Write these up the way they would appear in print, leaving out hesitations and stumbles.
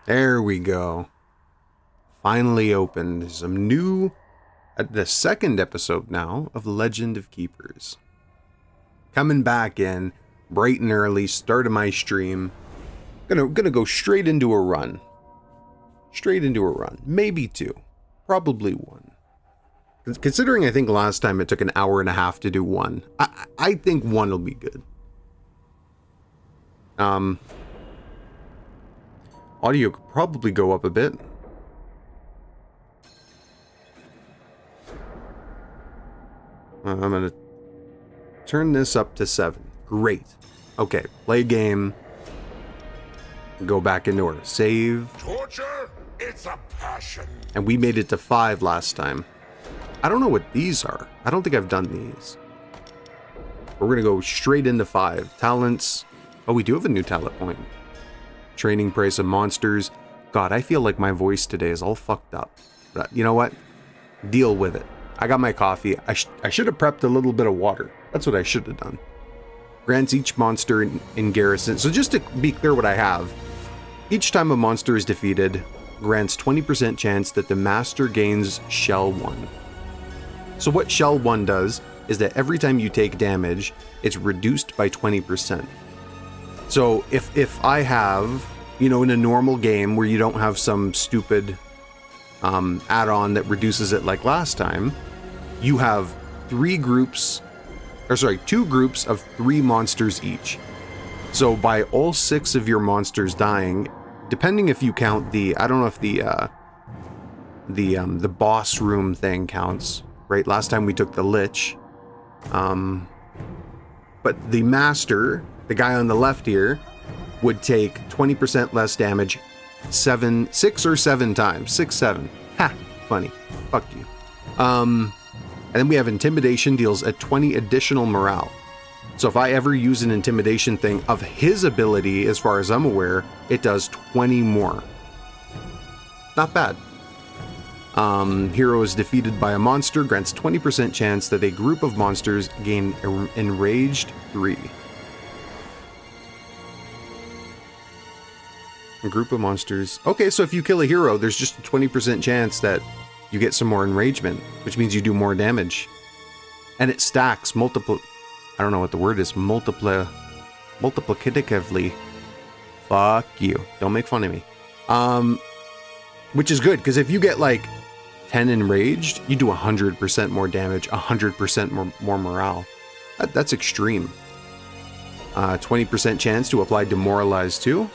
There we go. Finally opened some new, the second episode now of Legend of Keepers. Coming back in bright and early, start of my stream. Gonna go straight into a run. Maybe two. Probably one. Considering I think last time it took an hour and a half to do one, I think one will be good. Audio could probably go up a bit. I'm gonna turn this up to 7. Great. Okay, play game. Go back into our save. Torture, it's a passion. And we made it to 5 last time. I don't know what these are. I don't think I've done these. We're gonna go straight into 5. Talents. Oh, we do have a new talent point. Training price of monsters. God, I feel like my voice today is all fucked up. But you know what? Deal with it. I got my coffee. I should have prepped a little bit of water. That's what I should have done. Grants each monster in garrison. So just to be clear what I have. Each time a monster is defeated, grants 20% chance that the master gains Shell 1. So what Shell 1 does is that every time you take damage, it's reduced by 20%. So if I have, in a normal game where you don't have some stupid add-on that reduces it like last time, you have 2 groups of 3 monsters each. So by all 6 of your monsters dying, depending if you count I don't know if the boss room thing counts, right? Last time we took the Lich. But the master, the guy on the left here, would take 20% less damage 6 or 7 times. 6, 7. Ha! Funny. Fuck you. And then we have intimidation, deals a 20 additional morale. So if I ever use an intimidation thing of his ability, as far as I'm aware, it does 20 more. Not bad. Hero is defeated by a monster, grants 20% chance that a group of monsters gain Enraged 3. A group of monsters. Okay, so if you kill a hero, there's just a 20% chance that you get some more enragement, which means you do more damage. And it stacks I don't know what the word is. Multiplicatively. Fuck you. Don't make fun of me. Which is good, because if you get like 10 enraged, you do 100% more damage, 100% more morale. That's extreme. 20% chance to apply Demoralize 2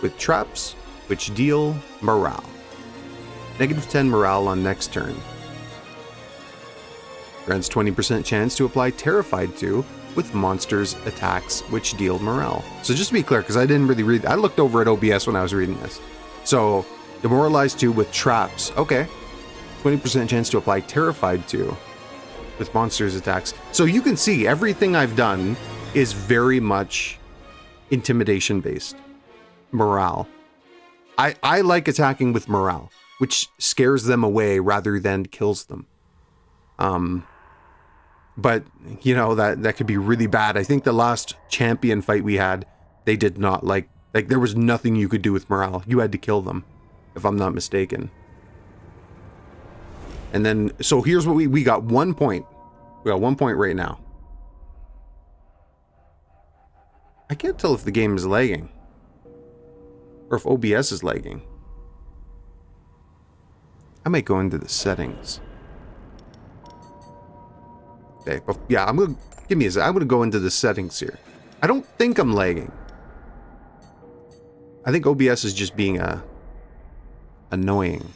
with traps, which deal morale. -10 morale on next turn. Grants 20% chance to apply Terrified 2 with monsters attacks, which deal morale. So just to be clear, because I didn't really read, I looked over at OBS when I was reading this. So Demoralize 2 with traps. Okay. 20% chance to apply Terrified 2 with monsters attacks. So you can see everything I've done is very much intimidation based. Morale. I like attacking with morale, which scares them away rather than kills them. But that could be really bad. I think the last champion fight we had, they did not like there was nothing you could do with morale. You had to kill them, if I'm not mistaken. And then, so here's what we got 1 point. We got 1 point right now. I can't tell if the game is lagging. Or if OBS is lagging. I might go into the settings. Okay, but yeah, I'm gonna go into the settings here. I don't think I'm lagging. I think OBS is just being annoying.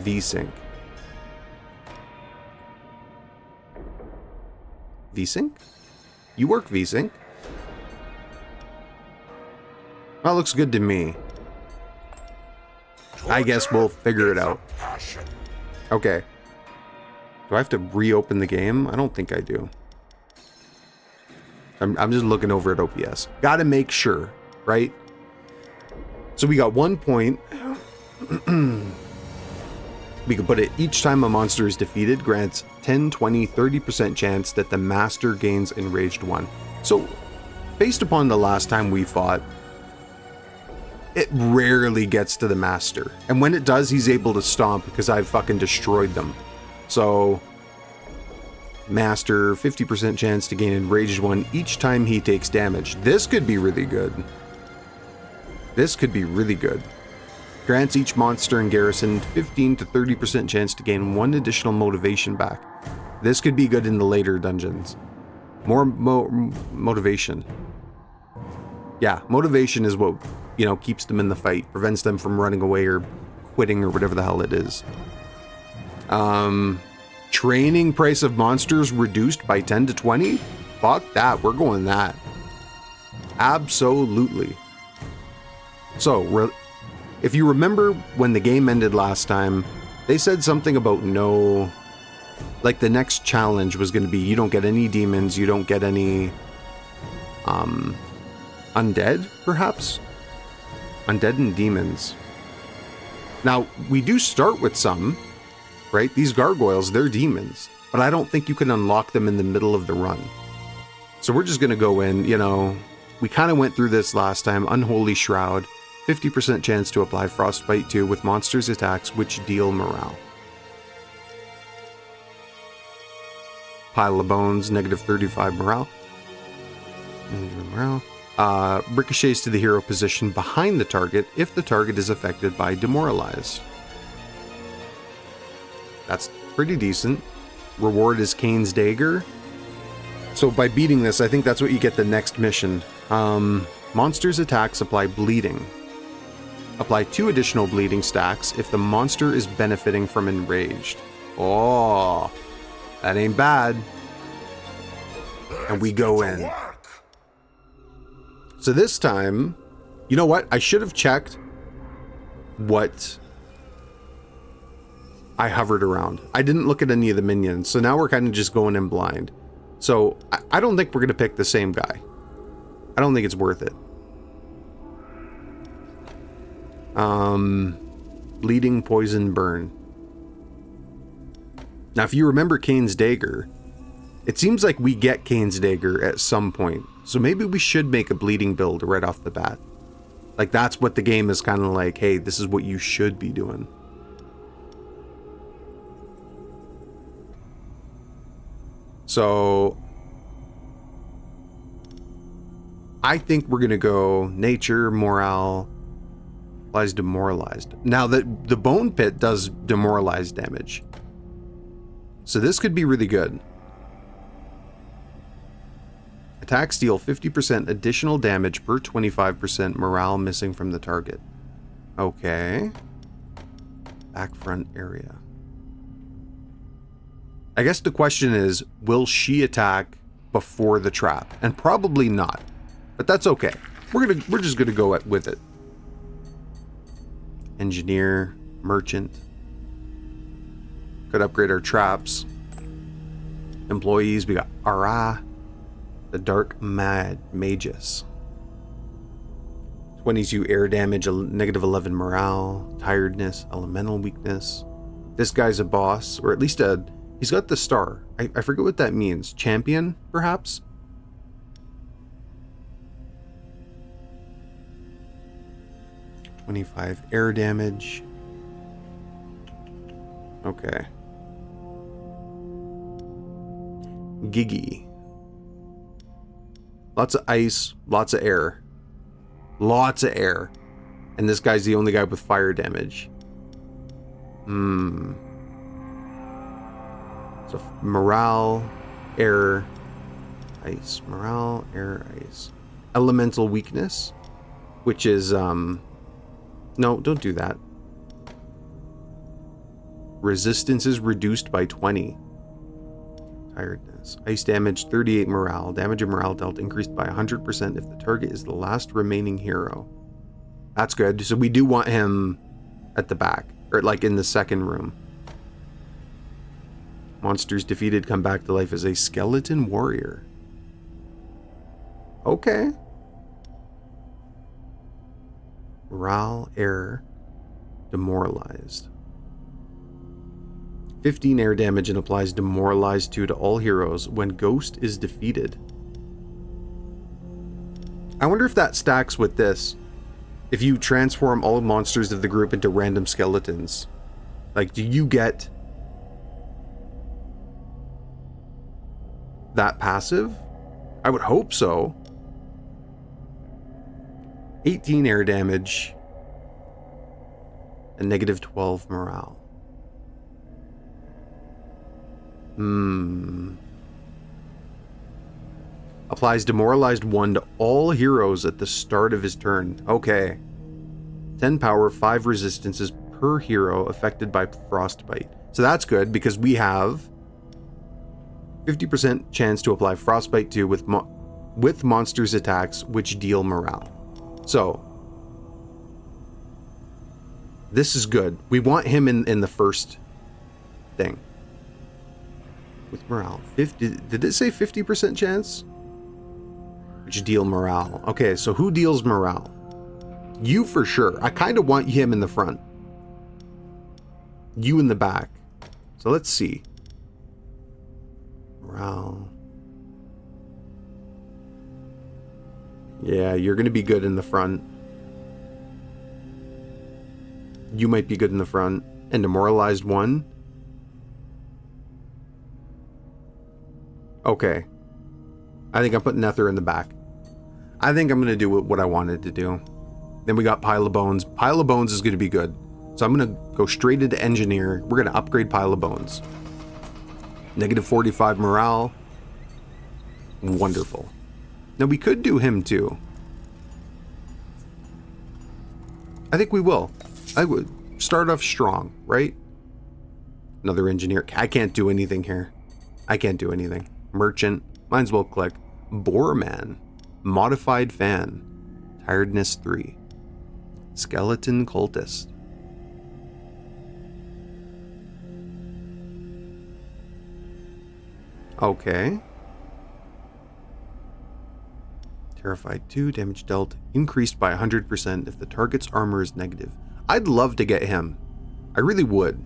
VSync. VSync? You work VSync? That looks good to me. I guess we'll figure it out. Okay. Do I have to reopen the game? I don't think I do. I'm just looking over at OBS. Gotta make sure, right? So we got 1 point. We can put it each time a monster is defeated, grants 10, 20, 30% chance that the master gains Enraged 1. So, based upon the last time we fought, it rarely gets to the master. And when it does, he's able to stomp because I've fucking destroyed them. So, master, 50% chance to gain enraged one each time he takes damage. This could be really good. This could be really good. Grants each monster in garrison 15 to 30% chance to gain one additional motivation back. This could be good in the later dungeons. More motivation. Yeah, motivation is what, you know, keeps them in the fight, prevents them from running away or quitting or whatever the hell it is. Training price of monsters reduced by 10 to 20? Fuck that, we're going that. Absolutely. So, if you remember when the game ended last time, they said something about no... Like, the next challenge was going to be, you don't get any demons, you don't get any... undead, perhaps? Undead and demons. Now, we do start with some, right? These gargoyles, they're demons. But I don't think you can unlock them in the middle of the run. So we're just going to go in, you know... We kind of went through this last time. Unholy Shroud. 50% chance to apply Frostbite 2 with monsters' attacks which deal morale. Pile of Bones, negative 35 morale. Negative morale. Ricochets to the hero position behind the target if the target is affected by Demoralized. That's pretty decent. Reward is Kane's Dagger. So by beating this, I think that's what you get the next mission. Monsters' attacks apply bleeding. Apply 2 additional bleeding stacks if the monster is benefiting from enraged. Oh, that ain't bad. And we go in. So this time, you know what? I should have checked what I hovered around. I didn't look at any of the minions. So now we're kind of just going in blind. So I don't think we're going to pick the same guy. I don't think it's worth it. Bleeding, Poison, Burn. Now, if you remember Kane's Dagger, it seems like we get Kane's Dagger at some point. So maybe we should make a bleeding build right off the bat. Like, that's what the game is kind of like, hey, this is what you should be doing. So I think we're going to go Nature, Morale, applies Demoralized. Now, the Bone Pit does Demoralized damage. So this could be really good. Attacks deal 50% additional damage per 25% morale missing from the target. Okay. Back front area. I guess the question is, will she attack before the trap? And probably not. But that's okay. We're just gonna go with it. Engineer, Merchant. Could upgrade our traps. Employees, we got Ara, the Dark Magus. 22 air damage, negative 11 morale, tiredness, elemental weakness. This guy's a boss, or at least he's got the star. I forget what that means. Champion, perhaps? $25 air damage. Okay. Giggy. Lots of ice, lots of air. Lots of air. And this guy's the only guy with fire damage. So morale, air, ice. Morale, air, ice. Elemental weakness, which is no, don't do that. Resistance is reduced by 20. Tiredness. Ice damage, 38 morale. Damage and morale dealt increased by 100% if the target is the last remaining hero. That's good. So we do want him at the back, or like in the second room. Monsters defeated come back to life as a skeleton warrior. Okay. Morale, air, demoralized. 15 air damage and applies Demoralized 2 to all heroes when Ghost is defeated. I wonder if that stacks with this. If you transform all monsters of the group into random skeletons, like, do you get that passive? I would hope so. 18 air damage and negative 12 morale. Applies demoralized 1 to all heroes at the start of his turn. Okay. 10 power, 5 resistances per hero affected by frostbite. So that's good because we have 50% chance to apply frostbite to with monsters attacks which deal morale. So this is good. We want him in the first thing. With morale. 50, did it say 50% chance? Which deal morale. Okay, so who deals morale? You for sure. I kind of want him in the front. You in the back. So let's see. Morale. Yeah, you're going to be good in the front. You might be good in the front. And demoralized 1. Okay. I think I'm putting Nether in the back. I think I'm going to do what I wanted to do. Then we got Pile of Bones. Pile of Bones is going to be good. So I'm going to go straight into Engineer. We're going to upgrade Pile of Bones. Negative 45 morale. Wonderful. Now we could do him too. I think we will. I would start off strong, right? Another Engineer. I can't do anything here. I can't do anything. Merchant. Might as well click. Boreman. Modified Fan. Tiredness 3. Skeleton Cultist. Okay. Terrified 2. Damage dealt increased by 100% if the target's armor is negative. I'd love to get him. I really would.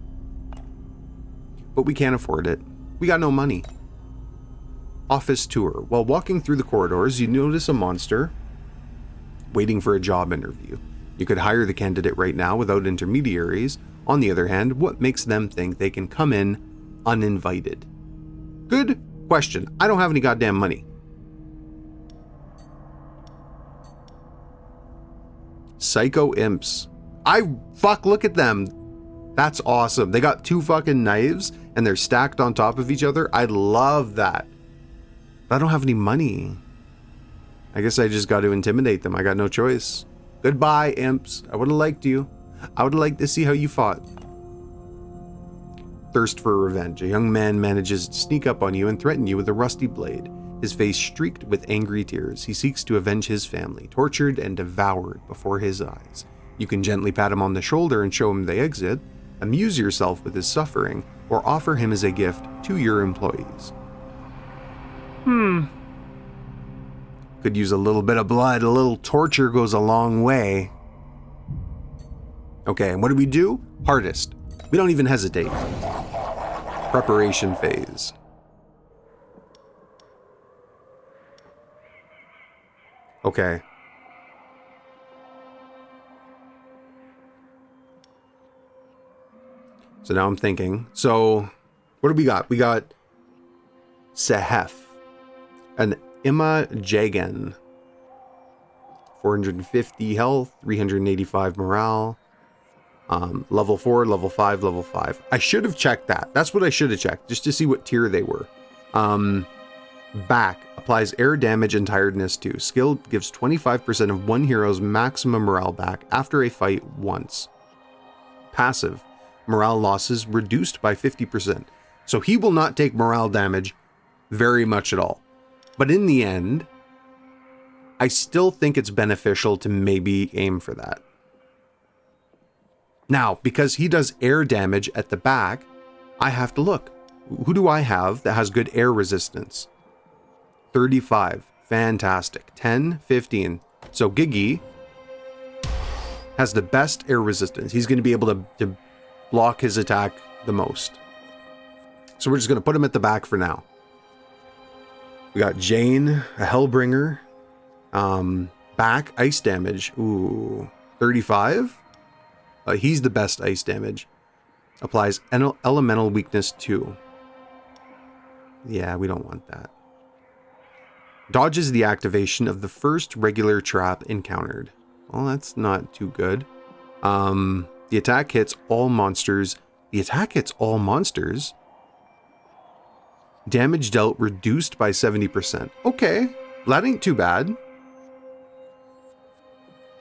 But we can't afford it. We got no money. Office tour. While walking through the corridors, you notice a monster waiting for a job interview. You could hire the candidate right now without intermediaries. On the other hand, what makes them think they can come in uninvited? Good question. I don't have any goddamn money. Psycho imps. Look at them. That's awesome. They got 2 fucking knives and they're stacked on top of each other. I love that. But I don't have any money. I guess I just got to intimidate them. I got no choice. Goodbye, imps. I would have liked you. I would have liked to see how you fought. Thirst for revenge. A young man manages to sneak up on you and threaten you with a rusty blade. His face streaked with angry tears. He seeks to avenge his family, tortured and devoured before his eyes. You can gently pat him on the shoulder and show him the exit, amuse yourself with his suffering, or offer him as a gift to your employees. Could use a little bit of blood. A little torture goes a long way. Okay, and what do? Hardest. We don't even hesitate. Preparation phase. Okay. So now I'm thinking. So, what do we got? We got Sehef. An Imma Jagan. 450 health, 385 morale. Level 4, level 5, level 5. I should have checked that. That's what I should have checked, just to see what tier they were. Back applies air damage and tiredness 2. Skill gives 25% of one hero's maximum morale back after a fight once. Passive. Morale losses reduced by 50%. So he will not take morale damage very much at all. But in the end, I still think it's beneficial to maybe aim for that. Now, because he does air damage at the back, I have to look. Who do I have that has good air resistance? 35. Fantastic. 10, 15. So Gigi has the best air resistance. He's going to be able to block his attack the most. So we're just going to put him at the back for now. We got Jane, a Hellbringer. Back, ice damage. Ooh. 35? He's the best ice damage. Applies elemental weakness 2. Yeah, we don't want that. Dodges the activation of the first regular trap encountered. Well, that's not too good. The attack hits all monsters. The attack hits all monsters? Damage dealt reduced by 70%. Okay, that ain't too bad.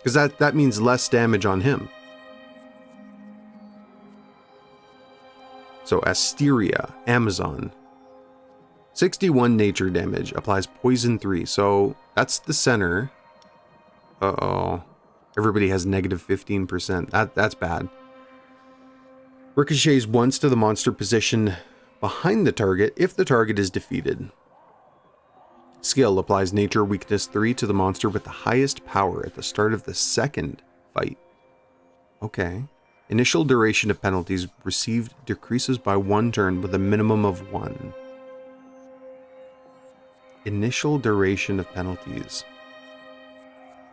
Because that means less damage on him. So Asteria, Amazon. 61 nature damage, applies poison 3. So that's the center. Uh-oh. Everybody has negative 15%. That's bad. Ricochets once to the monster position behind the target if the target is defeated. Skill applies nature weakness 3 to the monster with the highest power at the start of the second fight. Okay. Initial duration of penalties received decreases by 1 turn with a minimum of 1. Initial duration of penalties.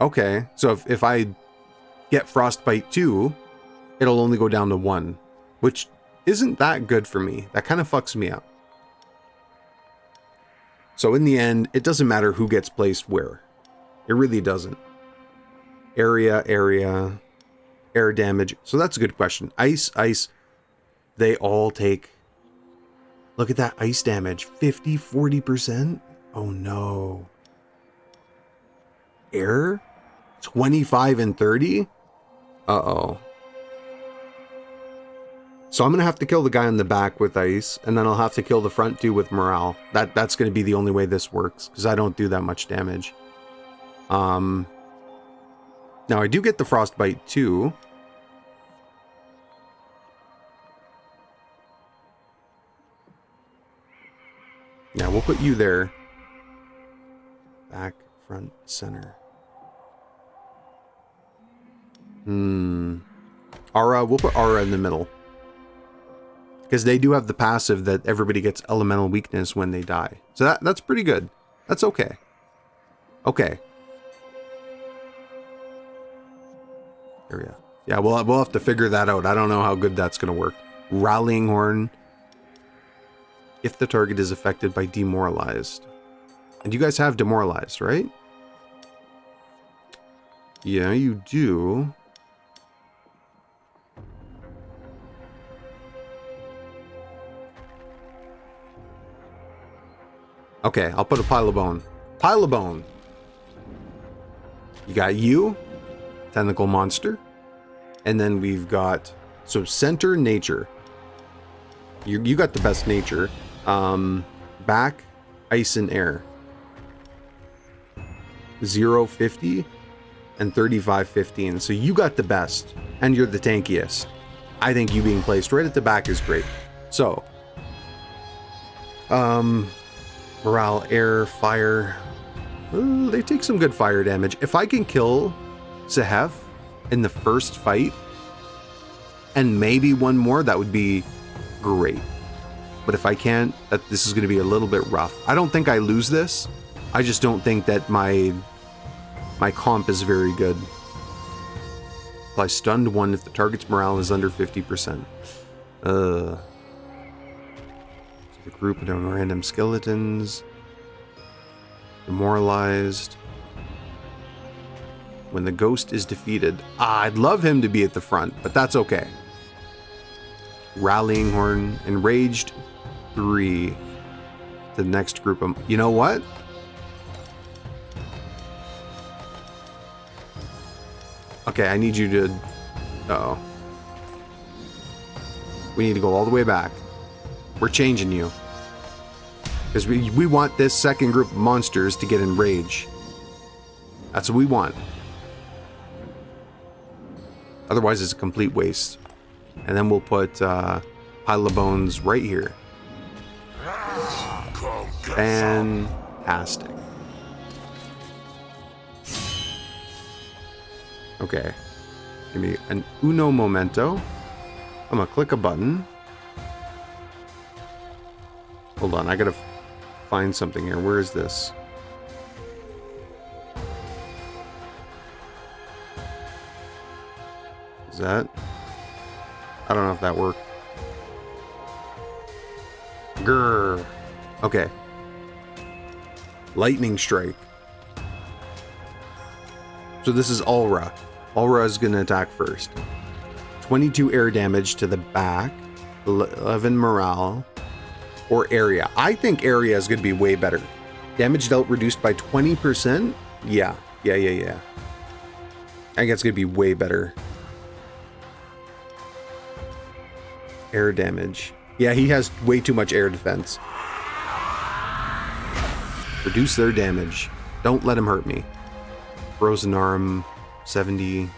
Okay, so if I get Frostbite 2, it'll only go down to 1, which isn't that good for me. That kind of fucks me up. So in the end, it doesn't matter who gets placed where. It really doesn't. Area, air damage. So that's a good question. Ice, they all take... Look at that ice damage. 50, 40%? Oh no. Air? 25 and 30? Uh-oh. So I'm going to have to kill the guy on the back with ice, and then I'll have to kill the front two with morale. That's going to be the only way this works, because I don't do that much damage. Now I do get the Frostbite too. Yeah, we'll put you there. Back, front, center. Aura, we'll put Aura in the middle. Because they do have the passive that everybody gets elemental weakness when they die. So that's pretty good. That's okay. Okay. There we go. Yeah, we'll have to figure that out. I don't know how good that's going to work. Rallying Horn. If the target is affected by Demoralized. And you guys have Demoralized, right? Yeah, you do. Okay, I'll put a Pile of Bone. Pile of Bone. You got you, Tentacle Monster. And then we've got... So, Center Nature. You got the best nature. Back, Ice and Air. 0-50 and 35-15. So you got the best. And you're the tankiest. I think you being placed right at the back is great. So. Morale, air, fire. Ooh, they take some good fire damage. If I can kill Sehef in the first fight, and maybe one more, that would be great. But if I can't, this is going to be a little bit rough. I don't think I lose this. I just don't think that my comp is very good. Apply stunned 1 if the target's morale is under 50%. So the group of random skeletons. Demoralized. When the ghost is defeated. I'd love him to be at the front, but that's okay. Rallying Horn. Enraged 3. To the next group of... You know what? Okay, I need you to... Uh-oh. We need to go all the way back. We're changing you. Because we want this second group of monsters to get enraged. That's what we want. Otherwise, it's a complete waste. And then we'll put Pile of Bones right here. Fantastic. Okay. Give me an uno momento. I'm gonna click a button. Hold on, I gotta find something here. Where is this? Is that? I don't know if that worked. Grrr. Okay. Lightning strike. So this is Aura. Aura is going to attack first. 22 air damage to the back. 11 morale. Or area. I think area is going to be way better. Damage dealt reduced by 20%? Yeah. Yeah. I think it's going to be way better. Air damage. Yeah, he has way too much air defense. Reduce their damage. Don't let him hurt me. Frozen arm. 70.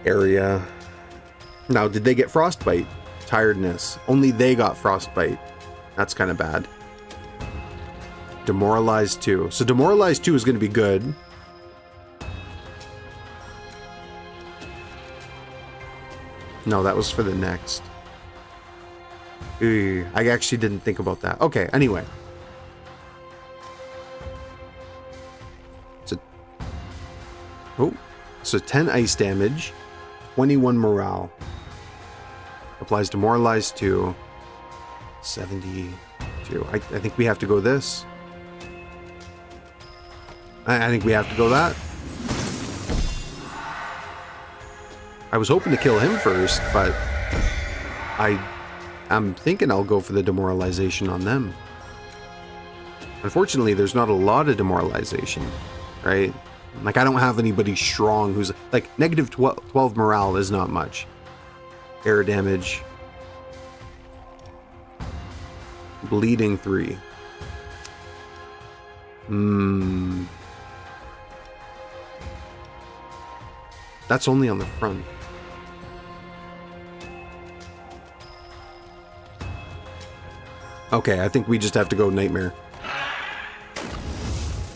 Area. Now, did they get frostbite? Tiredness. Only they got frostbite. That's kind of bad. Demoralized 2. So demoralized 2 is going to be good. No, that was for the next. Ew, I actually didn't think about that. Okay, anyway. So 10 ice damage, 21 morale. Applies demoralized 2. 72. I think we have to go this. I think we have to go that. I was hoping to kill him first, but I'm thinking I'll go for the demoralization on them. Unfortunately, there's not a lot of demoralization, right? Like, I don't have anybody strong who's like negative 12 morale is not much. Air damage. Bleeding 3. That's only on the front. Okay, I think we just have to go Nightmare.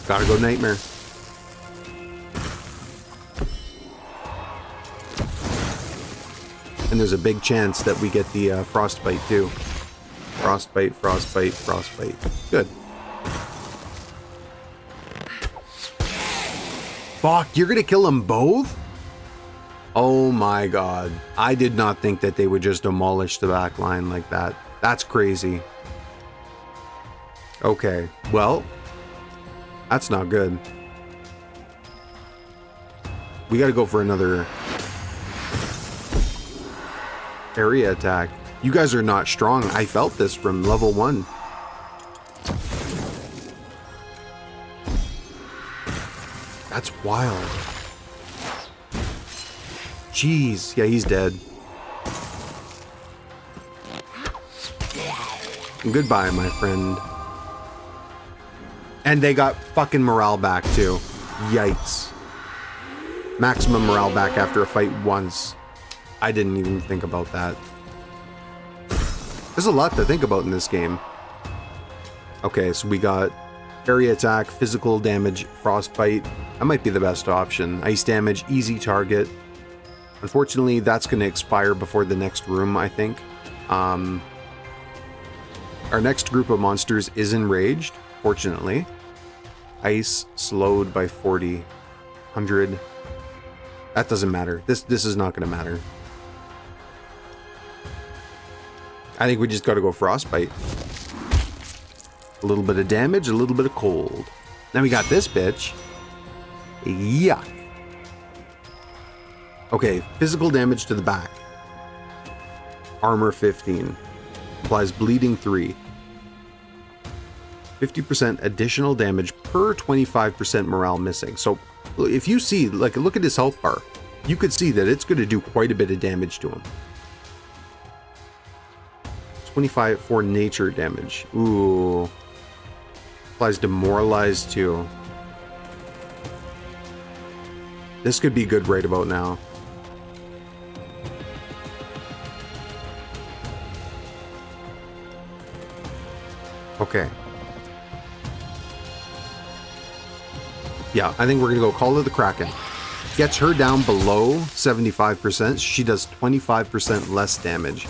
Gotta go Nightmare. And there's a big chance that we get the frostbite too. Frostbite. Good. Fuck, you're gonna kill them both? Oh my god. I did not think that they would just demolish the back line like that. That's crazy. Okay, well, that's not good. We gotta go for another area attack. You guys are not strong. I felt this from level 1. That's wild. Jeez. Yeah, he's dead. Goodbye, my friend. And they got fucking morale back, too. Yikes. Maximum morale back after a fight once. I didn't even think about that. There's a lot to think about in this game. Okay, so we got area attack, physical damage, frostbite. That might be the best option. Ice damage, easy target. Unfortunately, that's going to expire before the next room, I think. Our next group of monsters is enraged, fortunately. Ice slowed by 40. 100. That doesn't matter. This is not going to matter. I think we just got to go frostbite. A little bit of damage, a little bit of cold. Now we got this bitch. Yuck. Okay, physical damage to the back. Armor 15. Applies bleeding 3. 50% additional damage per 25% morale missing. So if you see, like, look at his health bar. You could see that it's going to do quite a bit of damage to him. 25 for nature damage. Ooh. Applies demoralized too. This could be good right about now. Okay. Yeah, I think we're gonna go Call of the Kraken. Gets her down below 75%. She does 25% less damage.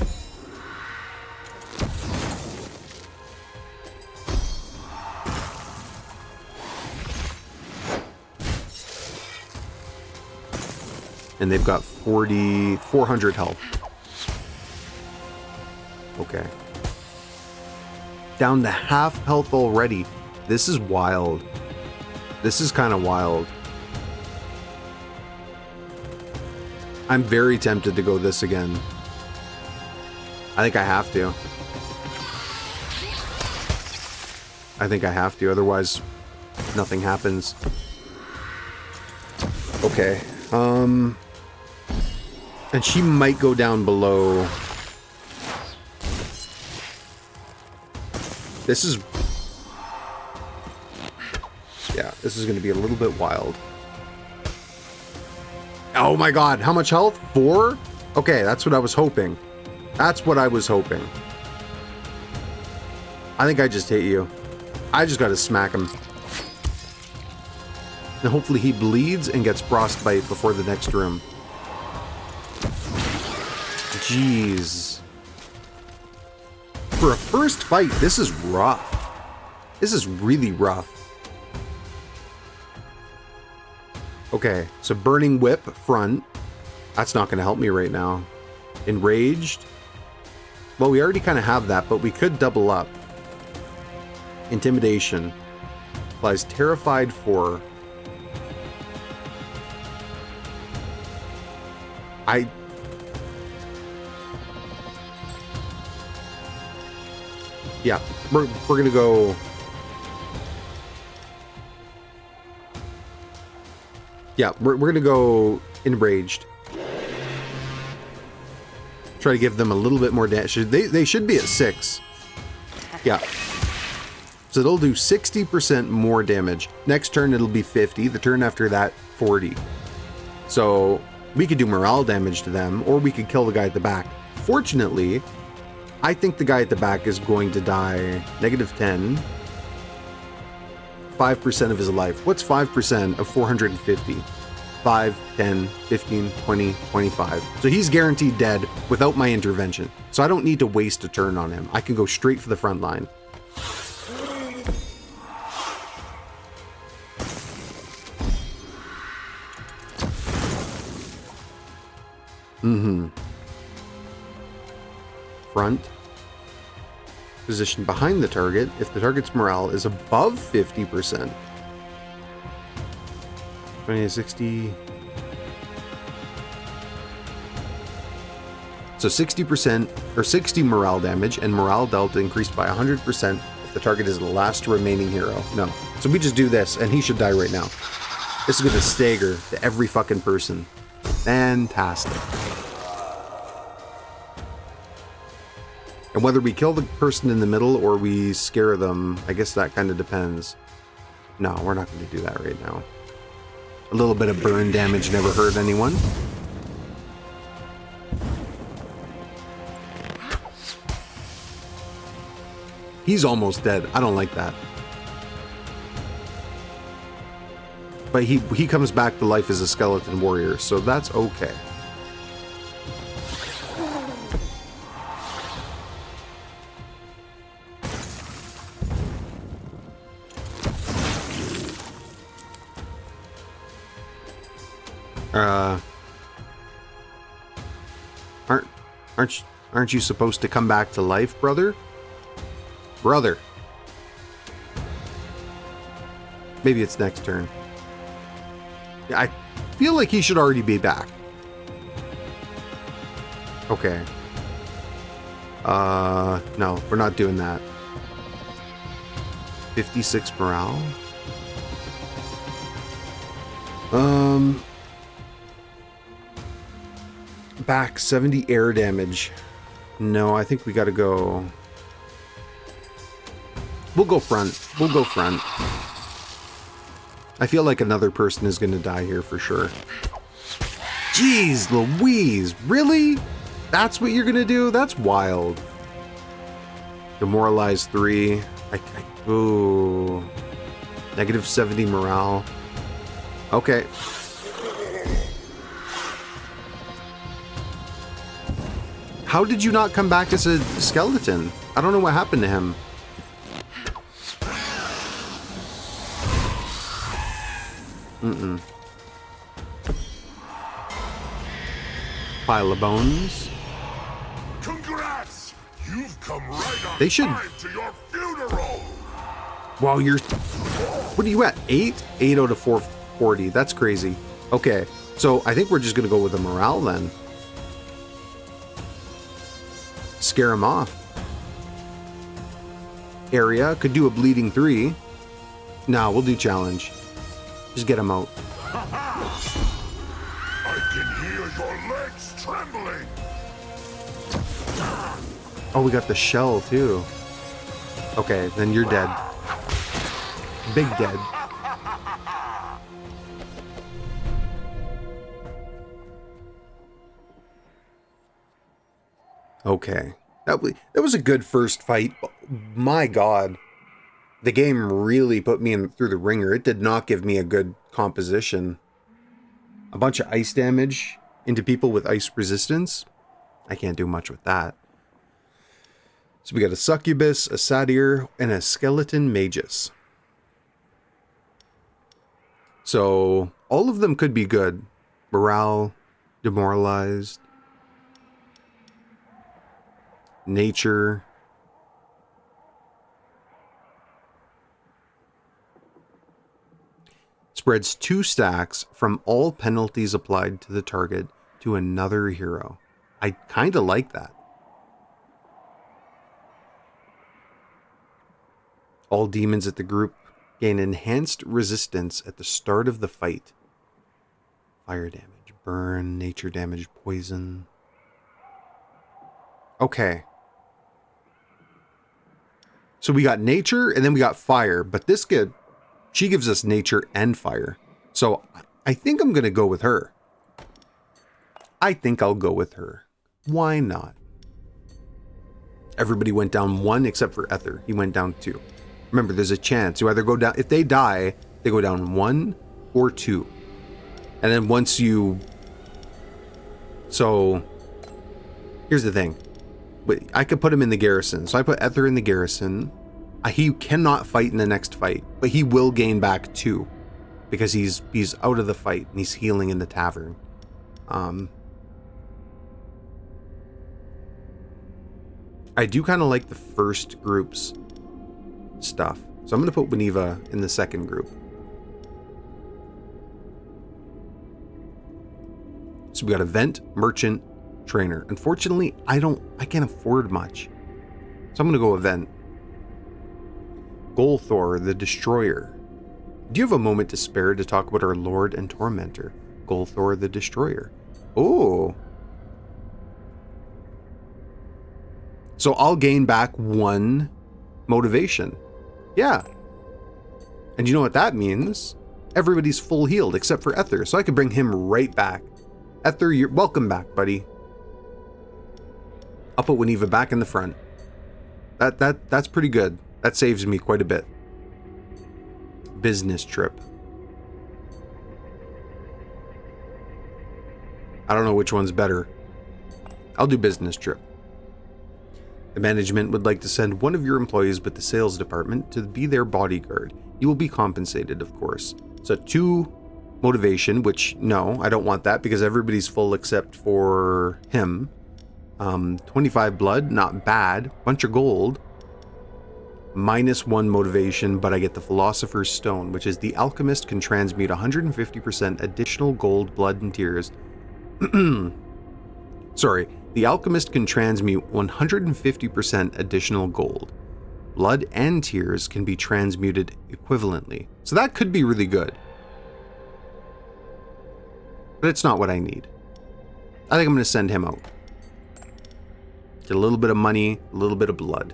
And they've got 400 health. Okay. Down to half health already. This is wild. This is kind of wild. I'm very tempted to go this again. I think I have to. I think I have to, otherwise nothing happens. Okay. And she might go down below. This is... Yeah, this is going to be a little bit wild. Oh my god, how much health? 4? Okay, that's what I was hoping. That's what I was hoping. I think I just hit you. I just gotta smack him. And hopefully he bleeds and gets frostbite before the next room. Jeez. For a first fight, this is rough. This is really rough. Okay, so Burning Whip front. That's not going to help me right now. Enraged. Well, we already kind of have that, but we could double up. Intimidation. Applies Terrified 4. Yeah, we're going to go... Yeah, we're going to go Enraged. Try to give them a little bit more damage. They should be at 6. Yeah. So they'll do 60% more damage. Next turn it'll be 50. The turn after that, 40. So we could do morale damage to them, or we could kill the guy at the back. Fortunately, I think the guy at the back is going to die -10. 5% of his life. What's 5% of 450? 5, 10, 15, 20, 25. So he's guaranteed dead without my intervention. So I don't need to waste a turn on him. I can go straight for the front line. Front. Position behind the target if the target's morale is above 50%. 20 to 60. So 60% or 60 morale damage, and morale delta increased by 100% if the target is the last remaining hero. No. So we just do this and he should die right now. This is going to stagger to every fucking person. Fantastic. And whether we kill the person in the middle or we scare them, I guess that kind of depends. No, we're not going to do that right now. A little bit of burn damage never hurt anyone. He's almost dead. I don't like that. But he comes back to life as a skeleton warrior, so that's okay. Aren't you supposed to come back to life, brother? Brother. Maybe it's next turn. I feel like he should already be back. Okay. No, we're not doing that. 56 morale. Back 70 air damage. No, I think we gotta go. We'll go front. We'll go front. I feel like another person is gonna die here for sure. Jeez Louise, really? That's what you're gonna do? That's wild. Demoralize 3. Ooh. Negative 70 morale. Okay. How did you not come back as a skeleton? I don't know what happened to him. Pile of bones. Congrats! You've come right on They should- time to your funeral! Wow, you're... What are you at? 8? 8 out of 440. That's crazy. Okay, so I think we're just going to go with the morale then. Scare him off. Area. Could do a bleeding 3. No, we'll do challenge. Just get him out. I can hear your legs trembling! Oh, we got the shell too. Okay, then you're dead. Big dead. Okay. That was a good first fight. My God. The game really put me in through the ringer. It did not give me a good composition. A bunch of ice damage into people with ice resistance. I can't do much with that. So we got a succubus, a satyr, and a skeleton magus. So all of them could be good. Morale, demoralized, nature. Spreads 2 stacks from all penalties applied to the target to another hero. I kind of like that. All demons at the group gain enhanced resistance at the start of the fight. Fire damage, burn, nature damage, poison. Okay. So we got nature and then we got fire, but this kid, she gives us nature and fire. So I think I'm going to go with her. I think I'll go with her. Why not? Everybody went down 1 except for Ether. He went down 2. Remember, there's a chance. You either go down, if they die, they go down 1 or 2. And then once you... So, here's the thing. I could put him in the garrison. So I put Ether in the garrison. He cannot fight in the next fight, but he will gain back 2. Because he's out of the fight and he's healing in the tavern. I do kind of like the first group's stuff. So I'm going to put Winiva in the second group. So we got event, merchant, trainer. Unfortunately, I can't afford much. So I'm going to go event. Golthor, the Destroyer. Do you have a moment to spare to talk about our Lord and Tormentor? Golthor, the Destroyer. Oh. So I'll gain back 1 motivation. Yeah. And you know what that means? Everybody's full healed except for Ether. So I could bring him right back. Ether, you're welcome back, buddy. I'll put Winiva back in the front. That's pretty good. That saves me quite a bit. Business trip. I don't know which one's better. I'll do business trip. The management would like to send one of your employees with the sales department to be their bodyguard. You will be compensated, of course. So 2 motivation, which no, I don't want that because everybody's full except for him. 25 blood, not bad. Bunch of gold. -1 motivation, but I get the Philosopher's Stone, which is the alchemist can transmute 150% additional gold, blood, and tears. Sorry. The alchemist can transmute 150% additional gold. Blood and tears can be transmuted equivalently. So that could be really good. But it's not what I need. I think I'm going to send him out. Get a little bit of money, a little bit of blood.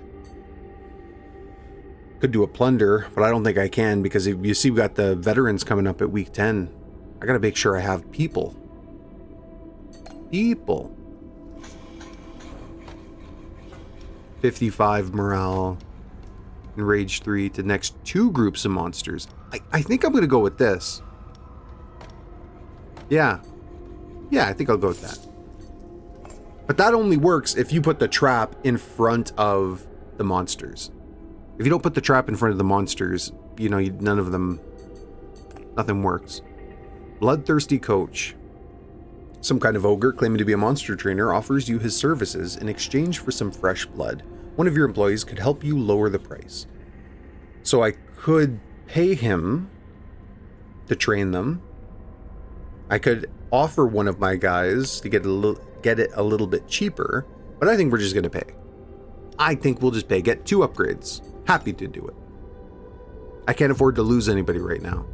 Could do a plunder, but I don't think I can because you see we got the veterans coming up at week 10. I got to make sure I have people. People. 55 morale, and rage 3 to next 2 groups of monsters. I think I'm going to go with this. Yeah, I think I'll go with that. But that only works if you put the trap in front of the monsters. If you don't put the trap in front of the monsters, you know, none of them, nothing works. Bloodthirsty coach. Some kind of ogre claiming to be a monster trainer offers you his services in exchange for some fresh blood. One of your employees could help you lower the price. So I could pay him to train them. I could offer one of my guys to get it a little bit cheaper, but I think we're just going to pay. I think we'll just pay. Get 2 upgrades. Happy to do it. I can't afford to lose anybody right now.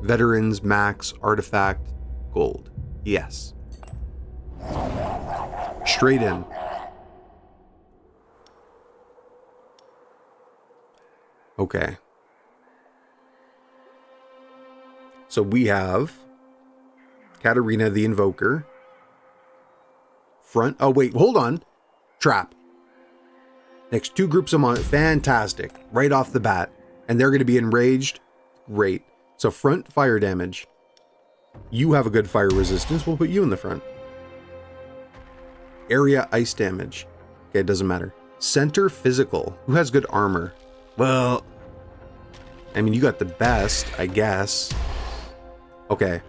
Veterans, max, artifact, gold. Yes. Straight in. Okay. So we have Katarina the Invoker. Front. Oh, wait. Hold on. Trap. Next 2 groups of fantastic. Right off the bat. And they're going to be enraged. Great. So front fire damage. You have a good fire resistance. We'll put you in the front. Area ice damage. Okay, it doesn't matter. Center physical. Who has good armor? Well, I mean, you got the best, I guess. Okay.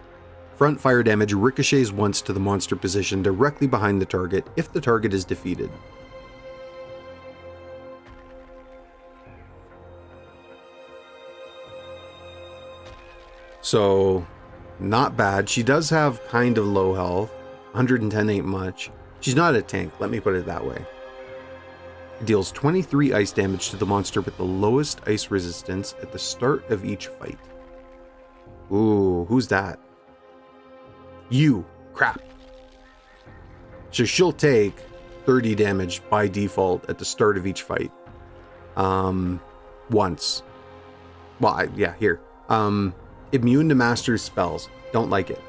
Front fire damage ricochets once to the monster position directly behind the target if the target is defeated. So, not bad. She does have kind of low health. 110 ain't much. She's not a tank, let me put it that way. It deals 23 ice damage to the monster with the lowest ice resistance at the start of each fight. Ooh, who's that? You. Crap. So she'll take 30 damage by default at the start of each fight. Once. Well, yeah, here. Immune to master's spells. Don't like it.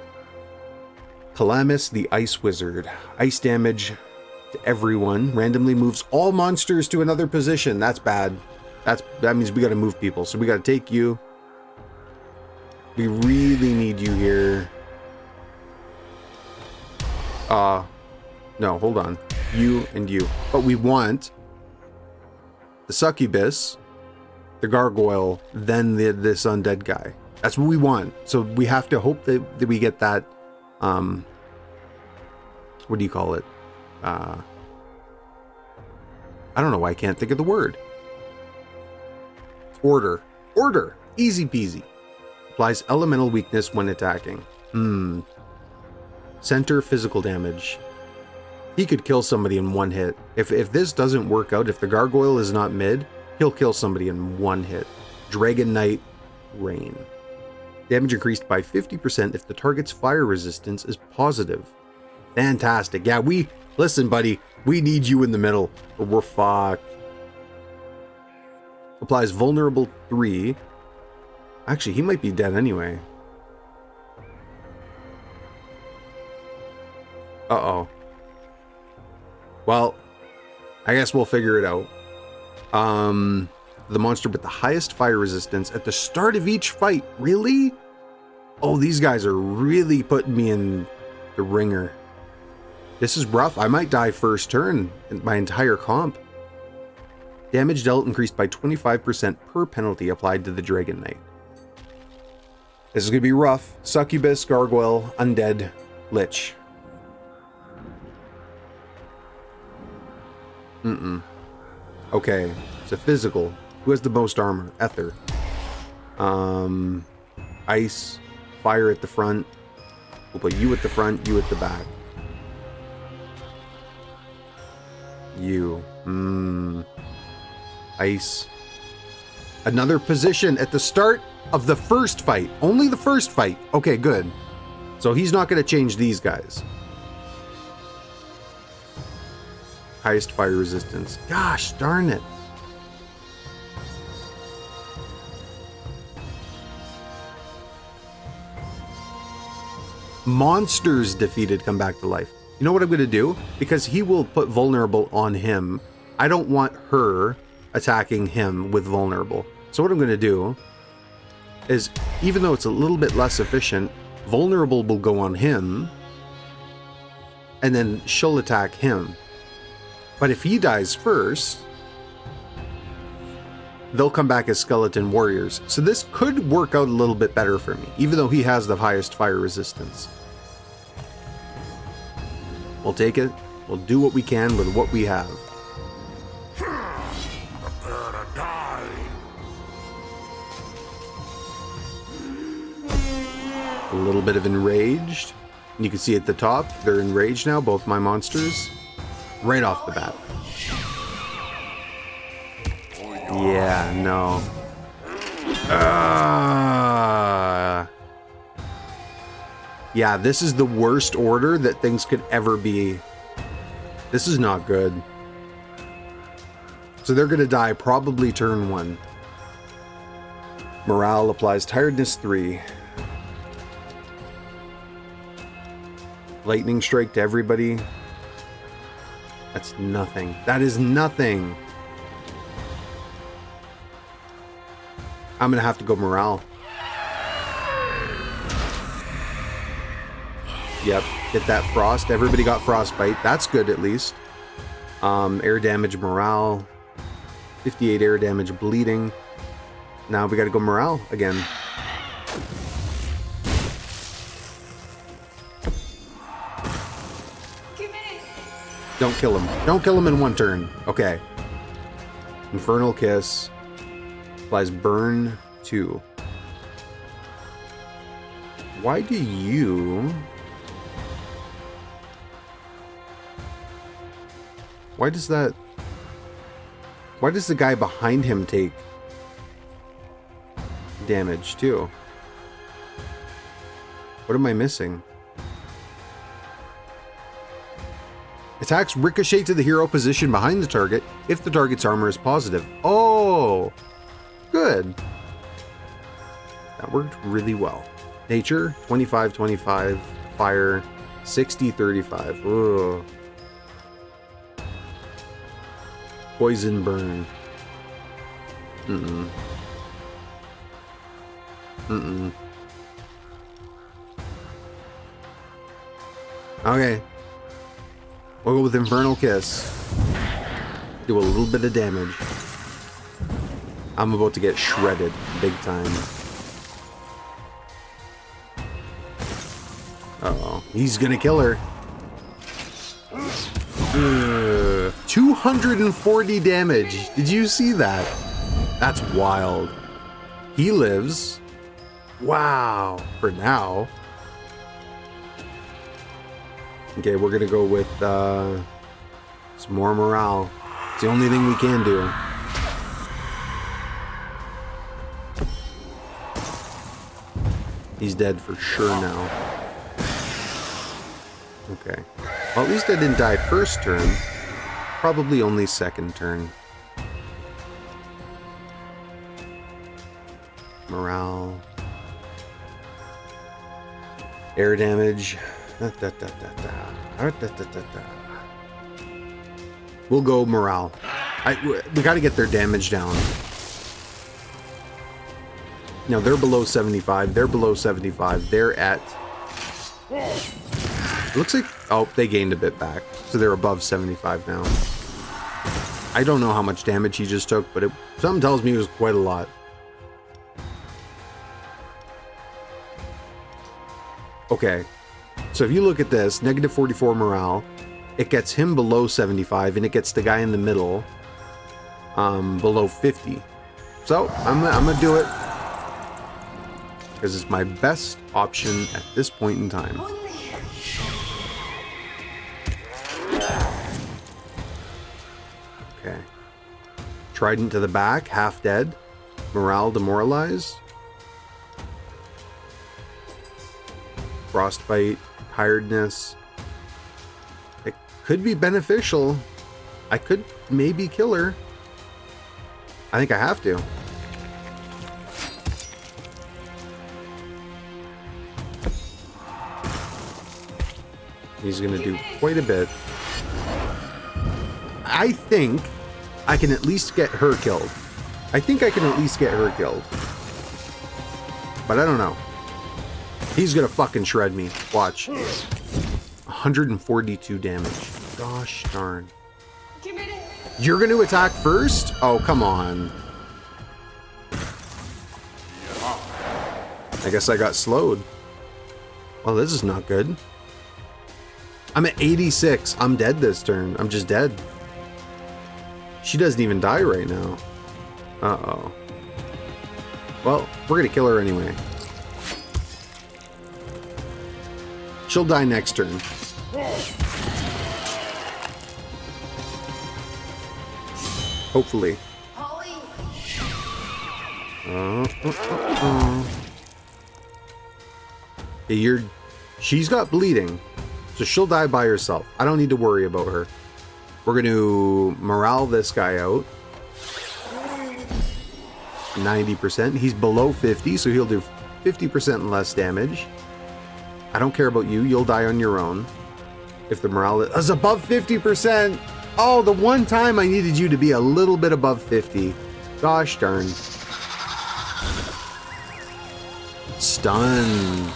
Calamus the Ice Wizard. Ice damage to everyone. Randomly moves all monsters to another position. That's bad. That means we gotta move people. So we gotta take you. We really need you here. No, hold on. You and you. But we want the succubus, the gargoyle, then this undead guy. That's what we want. So we have to hope that we get that, what do you call it? I don't know why I can't think of the word. Order. Order. Easy peasy. Applies elemental weakness when attacking. Center physical damage. He could kill somebody in one hit. If this doesn't work out, if the gargoyle is not mid, he'll kill somebody in one hit. Dragon Knight Rain. Damage increased by 50% if the target's fire resistance is positive. Fantastic. Yeah, listen, buddy, we need you in the middle, or we're fucked. Applies vulnerable 3. Actually, he might be dead anyway. Uh-oh. Well, I guess we'll figure it out. The monster with the highest fire resistance at the start of each fight. Really? Oh, these guys are really putting me in the ringer. This is rough. I might die first turn in my entire comp. Damage dealt increased by 25% per penalty applied to the Dragon Knight. This is going to be rough. Succubus, Gargoyle, Undead, Lich. Okay, so physical. Who has the most armor? Ether. Ice. Fire at the front. We'll put you at the front, you at the back. You. Ice. Another position at the start of the first fight. Only the first fight. Okay, good. So he's not going to change these guys. Highest fire resistance. Gosh darn it. Monsters defeated come back to life. You know what I'm going to do? Because he will put vulnerable on him. I don't want her attacking him with vulnerable. So what I'm going to do is, even though it's a little bit less efficient, vulnerable will go on him, and then she'll attack him. But if he dies first, they'll come back as skeleton warriors. So this could work out a little bit better for me, even though he has the highest fire resistance. We'll take it. We'll do what we can with what we have. Prepare to die. A little bit of enraged. You can see at the top, they're enraged now, both my monsters. Right off the bat. Yeah, no. Yeah, this is the worst order that things could ever be. This is not good. So they're gonna die probably turn 1. Morale applies tiredness 3. Lightning strike to everybody. That's nothing. That is nothing. I'm gonna have to go morale. Yep, get that frost. Everybody got frostbite. That's good at least. Air damage, morale. 58 air damage, bleeding. Now we gotta go morale again. Don't kill him. Don't kill him in 1 turn. Okay. Infernal Kiss. Applies burn 2. Why do you... Why does that... Why does the guy behind him take damage too? What am I missing? Attacks ricochet to the hero position behind the target if the target's armor is positive. Oh, good. That worked really well. Nature, 25-25. Fire, 60-35. Ugh. Poison burn. Okay. We'll go with Infernal Kiss. Do a little bit of damage. I'm about to get shredded big time. Uh-oh. He's gonna kill her. 240 damage. Did you see that? That's wild. He lives. Wow. For now. Okay, we're gonna go with some more morale. It's the only thing we can do. He's dead for sure now. Okay. Well, at least I didn't die first turn. Probably only second turn. Morale. Air damage. We'll go morale. We got to get their damage down. No, they're below 75. They're below 75. They're at... It looks like... Oh, they gained a bit back. So they're above 75 now. I don't know how much damage he just took, but something tells me it was quite a lot. Okay. So if you look at this, negative 44 morale, it gets him below 75, and it gets the guy in the middle below 50. So I'm gonna do it because it's my best option at this point in time. Okay. Trident to the back, half dead. Morale demoralized. Frostbite, tiredness. It could be beneficial. I could maybe kill her. I think I have to. He's going to do quite a bit. I think I can at least get her killed. I think I can at least get her killed. But I don't know. He's going to fucking shred me. Watch. 142 damage. Gosh darn. You're going to attack first? Oh, come on. I guess I got slowed. Well, this is not good. I'm at 86. I'm dead this turn. I'm just dead. She doesn't even die right now. Uh-oh. Well, we're gonna kill her anyway. She'll die next turn. Hopefully. Yeah, she's got bleeding, so she'll die by herself. I don't need to worry about her. We're going to morale this guy out. 90%. He's below 50, so he'll do 50% less damage. I don't care about you. You'll die on your own. If the morale is above 50%. Oh, the one time I needed you to be a little bit above 50. Gosh darn. Stun.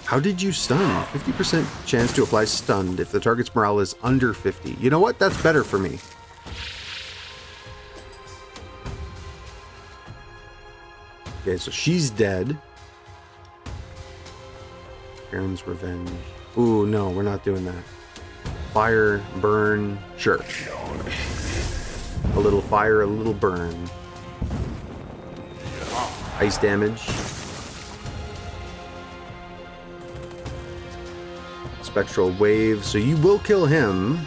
How did you stun? 50% chance to apply stunned if the target's morale is under 50. You know what? That's better for me. Okay, so she's dead. Aaron's revenge. Ooh, no, we're not doing that. Fire, burn, sure. A little fire, a little burn. Ice damage. Spectral wave. So you will kill him.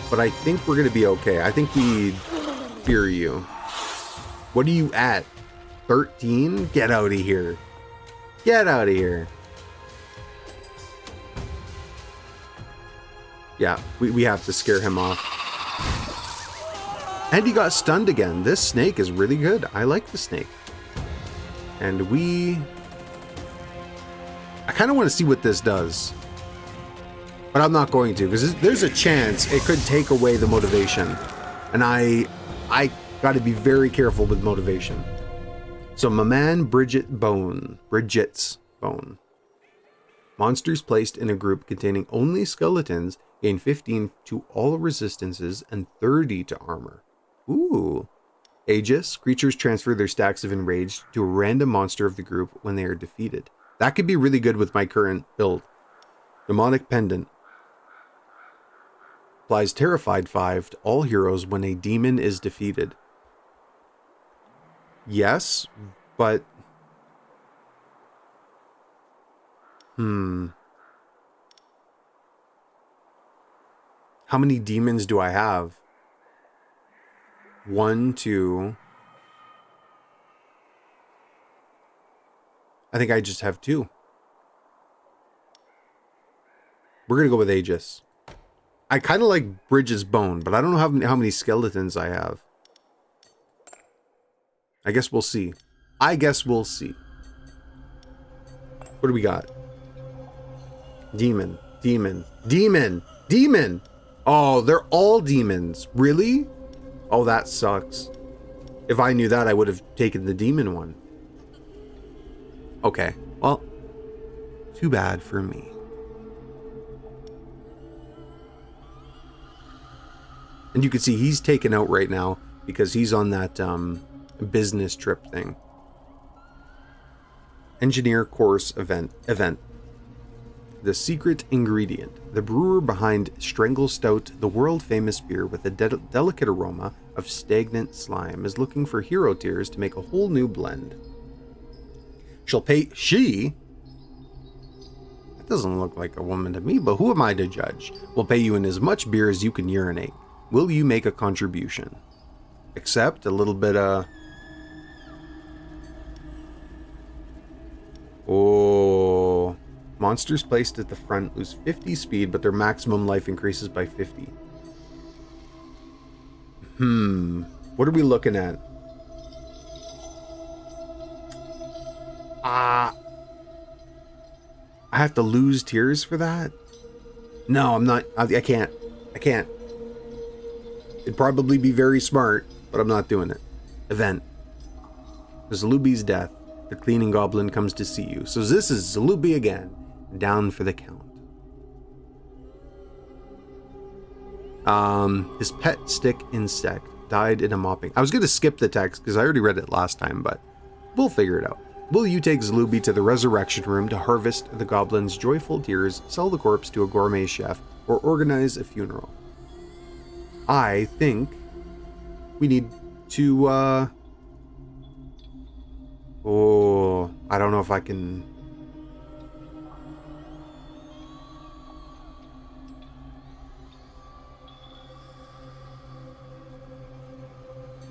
But I think we're going to be okay. I think we fear you. What are you at? 13? Get out of here. Get out of here. Yeah, we have to scare him off. And he got stunned again. This snake is really good. I like the snake. And I kind of want to see what this does. But I'm not going to, because there's a chance it could take away the motivation. And I got to be very careful with motivation. So my man Bridget's bone. Monsters placed in a group containing only skeletons gain 15 to all resistances and 30 to armor. Ooh. Aegis, creatures transfer their stacks of enraged to a random monster of the group when they are defeated. That could be really good with my current build. Demonic Pendant. Applies Terrified 5 to all heroes when a demon is defeated. Yes, but... How many demons do I have? 1, 2... I think I just have 2. We're going to go with Aegis. I kind of like Bridget's bone, but I don't know how many skeletons I have. I guess we'll see. What do we got? Demon. Oh, they're all demons. Really? Oh, that sucks. If I knew that, I would have taken the demon one. Okay, well, too bad for me. And you can see he's taken out right now because he's on that business trip thing. Engineer course event. The secret ingredient. The brewer behind Strangle Stout, the world-famous beer with a delicate aroma of stagnant slime, is looking for hero tiers to make a whole new blend. She? That doesn't look like a woman to me, but who am I to judge? Will pay you in as much beer as you can urinate. Will you make a contribution? Accept a little bit of... Oh... Monsters placed at the front lose 50 speed, but their maximum life increases by 50. What are we looking at? I have to lose tiers for that? No, I'm not. I can't. It'd probably be very smart, but I'm not doing it. Event. Zalubi's death. The cleaning goblin comes to see you. So this is Zalubi again. Down for the count. His pet stick insect died in a mopping. I was going to skip the text because I already read it last time, but we'll figure it out. Will you take Zluby to the resurrection room to harvest the goblin's joyful tears, sell the corpse to a gourmet chef, or organize a funeral? I think we need to, oh, I don't know if I can...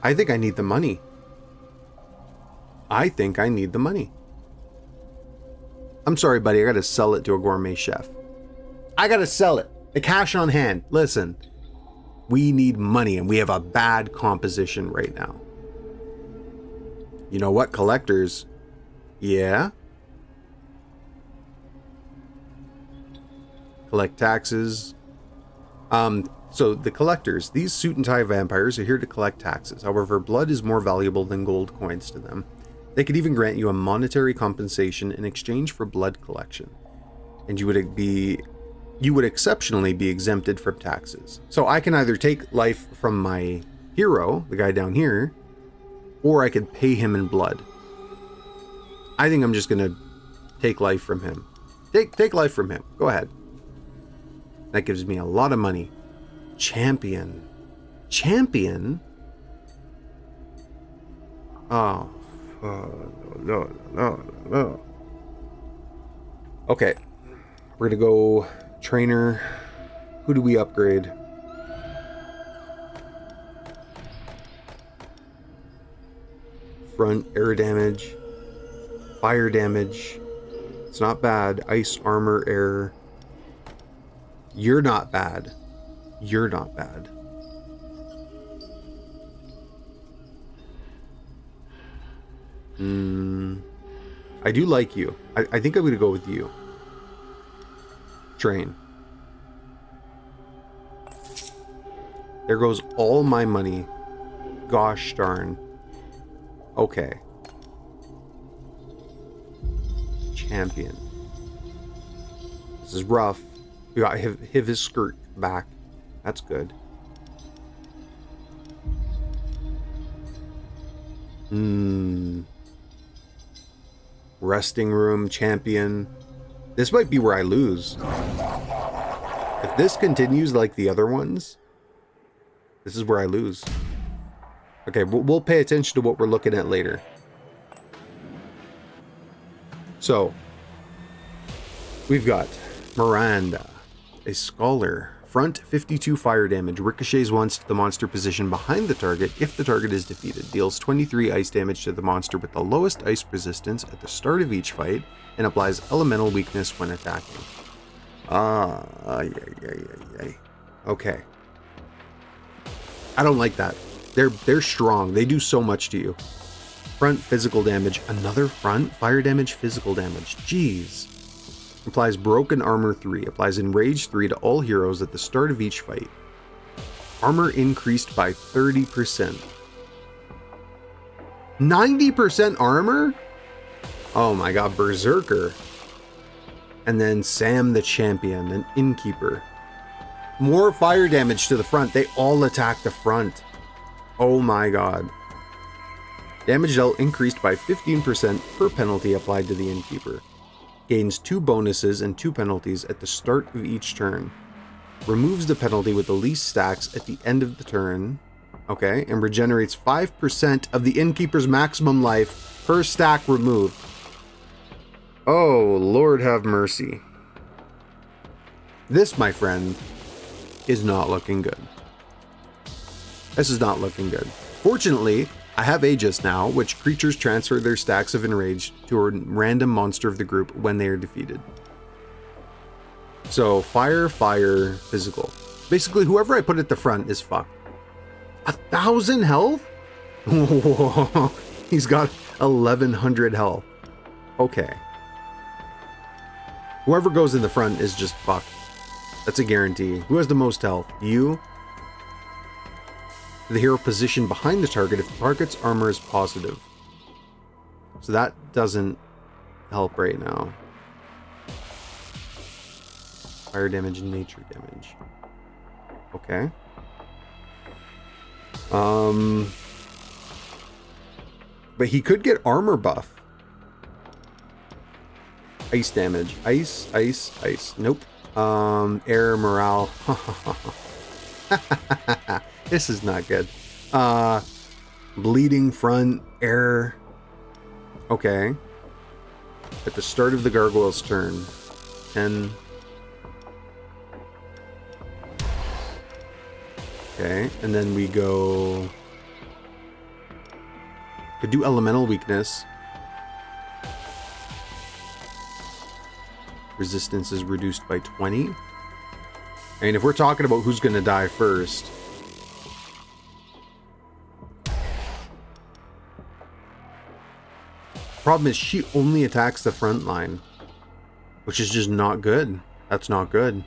I think I need the money. I think I need the money. I'm sorry, buddy. I gotta sell it to a gourmet chef. I gotta sell it. The cash on hand. Listen, we need money and we have a bad composition right now. You know what? Collectors. Yeah. Collect taxes. So the collectors, these suit and tie vampires are here to collect taxes. However, blood is more valuable than gold coins to them. They could even grant you a monetary compensation in exchange for blood collection. And you would exceptionally be exempted from taxes. So I can either take life from my hero, the guy down here, or I could pay him in blood. I think I'm just gonna take life from him. Take life from him. Go ahead. That gives me a lot of money. Champion. Oh. No. Okay. We're gonna go trainer. Who do we upgrade? Front air damage. Fire damage. It's not bad. Ice armor air. You're not bad. You're not bad. I do like you. I think I'm going to go with you. Train. There goes all my money. Gosh darn. Okay. Champion. This is rough. We got his skirt back. That's good. Resting room, champion. This might be where I lose. If this continues like the other ones, this is where I lose. Okay, we'll pay attention to what we're looking at later. So, we've got Miranda, a scholar. Front 52 fire damage, ricochets once to the monster position behind the target if the target is defeated. Deals 23 ice damage to the monster with the lowest ice resistance at the start of each fight, and applies elemental weakness when attacking. Okay. I don't like that. They're strong. They do so much to you. Front physical damage. Another front fire damage, physical damage. Jeez. Applies broken armor 3. Applies enraged 3 to all heroes at the start of each fight. Armor increased by 30%. 90% armor? Oh my god, Berserker. And then Sam the Champion, an Innkeeper. More fire damage to the front. They all attack the front. Oh my god. Damage dealt increased by 15% per penalty applied to the Innkeeper. Gains 2 bonuses and 2 penalties at the start of each turn. Removes the penalty with the least stacks at the end of the turn. Okay, and regenerates 5% of the Innkeeper's maximum life per stack removed. Oh, Lord have mercy. This, my friend, is not looking good. This is not looking good. Fortunately, I have Aegis now, which creatures transfer their stacks of Enraged to a random monster of the group when they are defeated. So, fire, physical. Basically, whoever I put at the front is fucked. 1,000 health? Whoa, he's got 1,100 health. Okay. Whoever goes in the front is just fucked. That's a guarantee. Who has the most health? You? The hero positioned behind the target if the target's armor is positive. So that doesn't help right now. Fire damage and nature damage. Okay. But he could get armor buff. Ice damage. Ice, ice, ice. Nope. Air morale. This is not good. Bleeding front, air. Okay. At the start of the gargoyle's turn. 10. Okay, and then we go... Could do elemental weakness. Resistance is reduced by 20. And if we're talking about who's going to die first... Problem is, she only attacks the front line. Which is just not good. That's not good.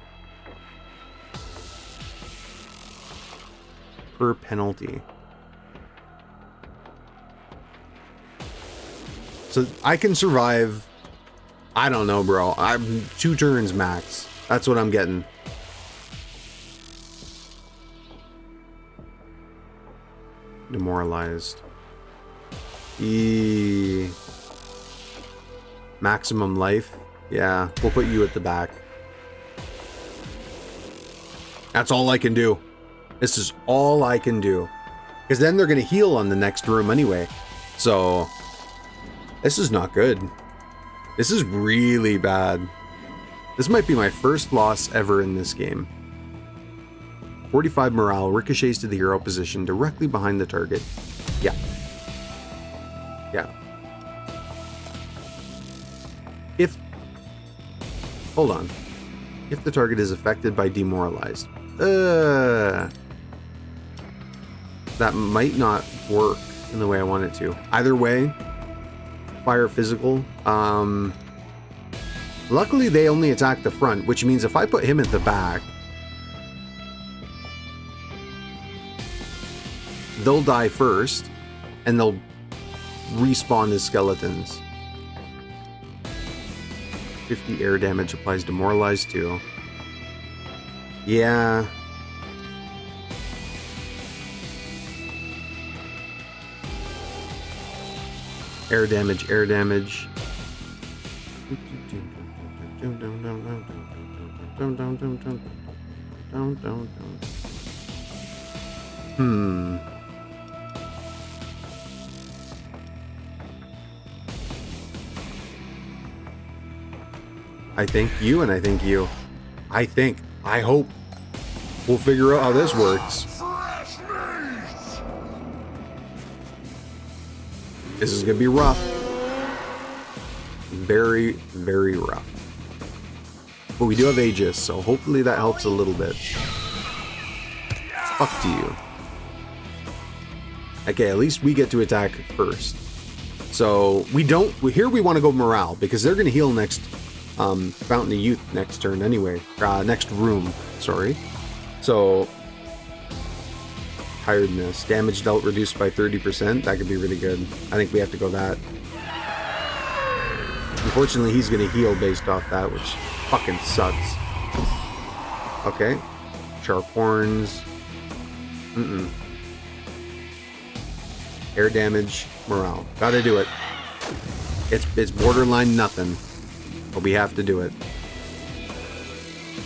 Per penalty. So I can survive... I don't know, bro. I'm 2 turns max. That's what I'm getting. Demoralized. Maximum life. Yeah, we'll put you at the back. That's all I can do. This is all I can do. Because then they're going to heal on the next room anyway. So, this is not good. This is really bad. This might be my first loss ever in this game. 45 morale, ricochets to the hero position directly behind the target. Yeah. Yeah. If... Hold on. If the target is affected by demoralized. That might not work in the way I want it to. Either way, fire physical. Luckily, they only attack the front, which means if I put him at the back, they'll die first, and they'll respawn as skeletons. 50 air damage applies demoralized too. Yeah. Air damage, air damage. I think you and I think you. I hope we'll figure out how this works. This is gonna be rough. Very, very rough. But we do have Aegis, so hopefully that helps a little bit. Fuck to you. Okay, at least we get to attack first. So we don't... Here we want to go morale, because they're going to heal next... Fountain of Youth next turn anyway. Next room, sorry. So... Tiredness. Damage dealt reduced by 30%. That could be really good. I think we have to go that. Unfortunately, he's going to heal based off that, which fucking sucks. Okay. Sharp horns. Air damage. Morale. Gotta do it. It's borderline nothing. But we have to do it.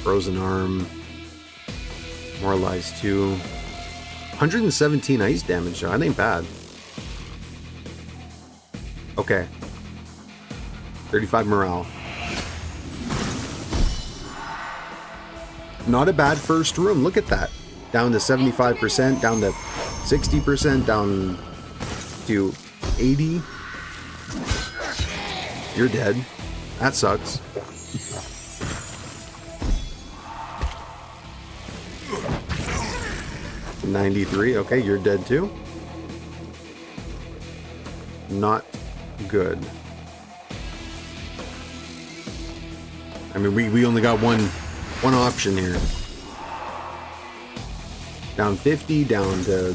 Frozen arm. Moralized 2. 117 ice damage, though. That ain't bad. Okay. 35 morale. Not a bad first room. Look at that. Down to 75%, down to 60%, down to 80. You're dead. That sucks. $93. Okay, you're dead too. Not good. I mean, we only got one option here. Down 50, down to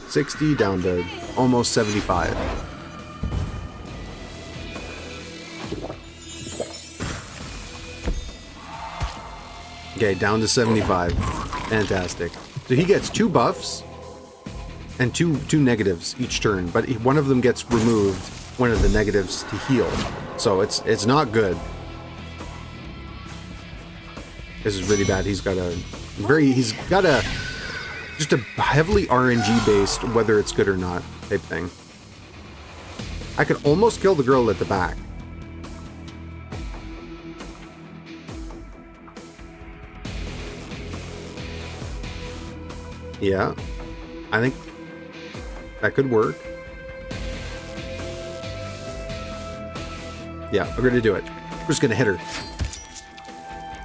60, down to almost 75. Okay, down to 75. Fantastic. So he gets 2 buffs and two negatives each turn, but one of them gets removed one of the negatives to heal. So it's not good. This is really bad. He's got a just a heavily RNG based, whether it's good or not type thing. I could almost kill the girl at the back. Yeah, I think that could work. Yeah, we're gonna do it. We're just gonna hit her.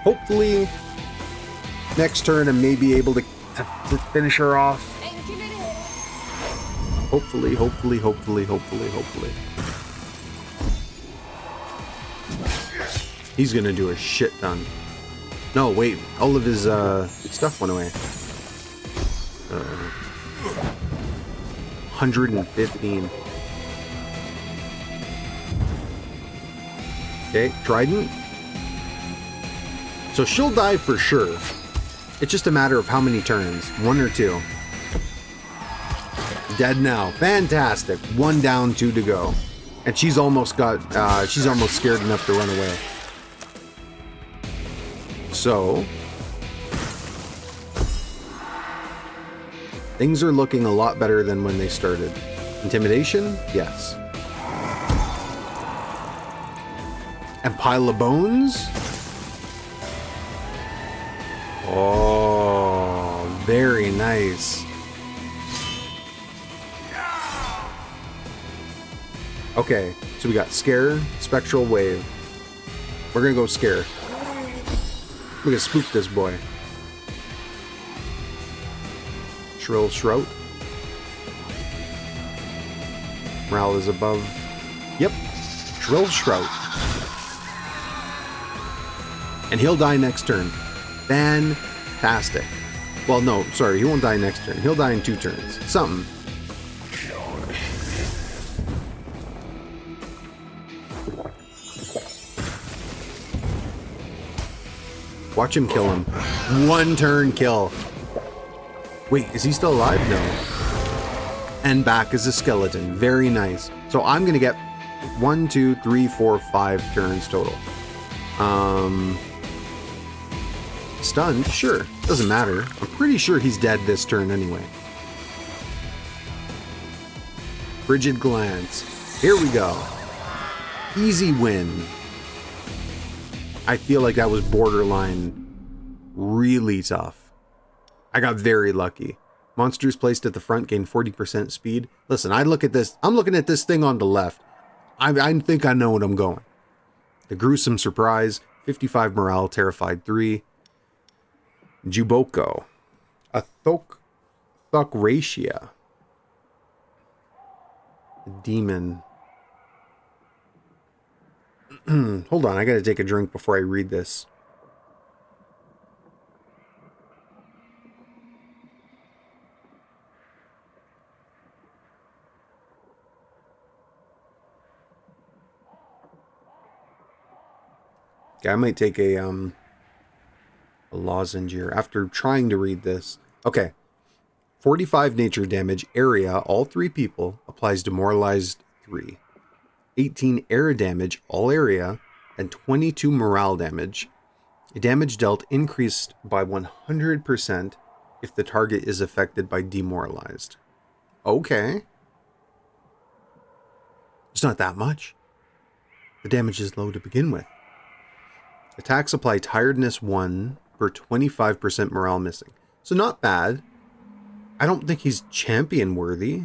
Hopefully, next turn I may be able to finish her off. Hopefully. He's gonna do a shit ton. No, wait, all of his stuff went away. 115. Okay, Trident. So she'll die for sure. It's just a matter of how many turns. 1 or 2. Dead now. Fantastic. 1 down, 2 to go. And she's almost she's almost scared enough to run away. So things are looking a lot better than when they started. Intimidation? Yes. And pile of bones? Oh, very nice. Okay, so we got Scare, Spectral Wave. We're gonna go Scare. We're gonna spook this boy. Shrill Shroud. Morale is above. Yep. Shrill Shroud. And he'll die next turn. Fantastic. Well, no, sorry, he won't die next turn. He'll die in 2 turns. Something. Watch him kill him. 1 turn kill. Wait, is he still alive? No. And back as a skeleton. Very nice. So I'm going to get 1, 2, 3, 4, 5 turns total. Stunned? Sure. Doesn't matter. I'm pretty sure he's dead this turn anyway. Frigid Glance. Here we go. Easy win. I feel like that was borderline really tough. I got very lucky. Monsters placed at the front gain 40% speed. Listen, I look at this. I'm looking at this thing on the left. I think I know what I'm going. The Gruesome Surprise. 55 morale. Terrified 3. Juboko. A Thokratia. Demon. Hold on, I gotta take a drink before I read this. Okay, I might take a lozenge here after trying to read this. Okay. 45 nature damage area, all 3 people, applies demoralized 3. 18 air damage, all area, and 22 morale damage. Damage dealt increased by 100% if the target is affected by demoralized. Okay. It's not that much. The damage is low to begin with. Attacks apply tiredness 1 for 25% morale missing. So not bad. I don't think he's champion worthy.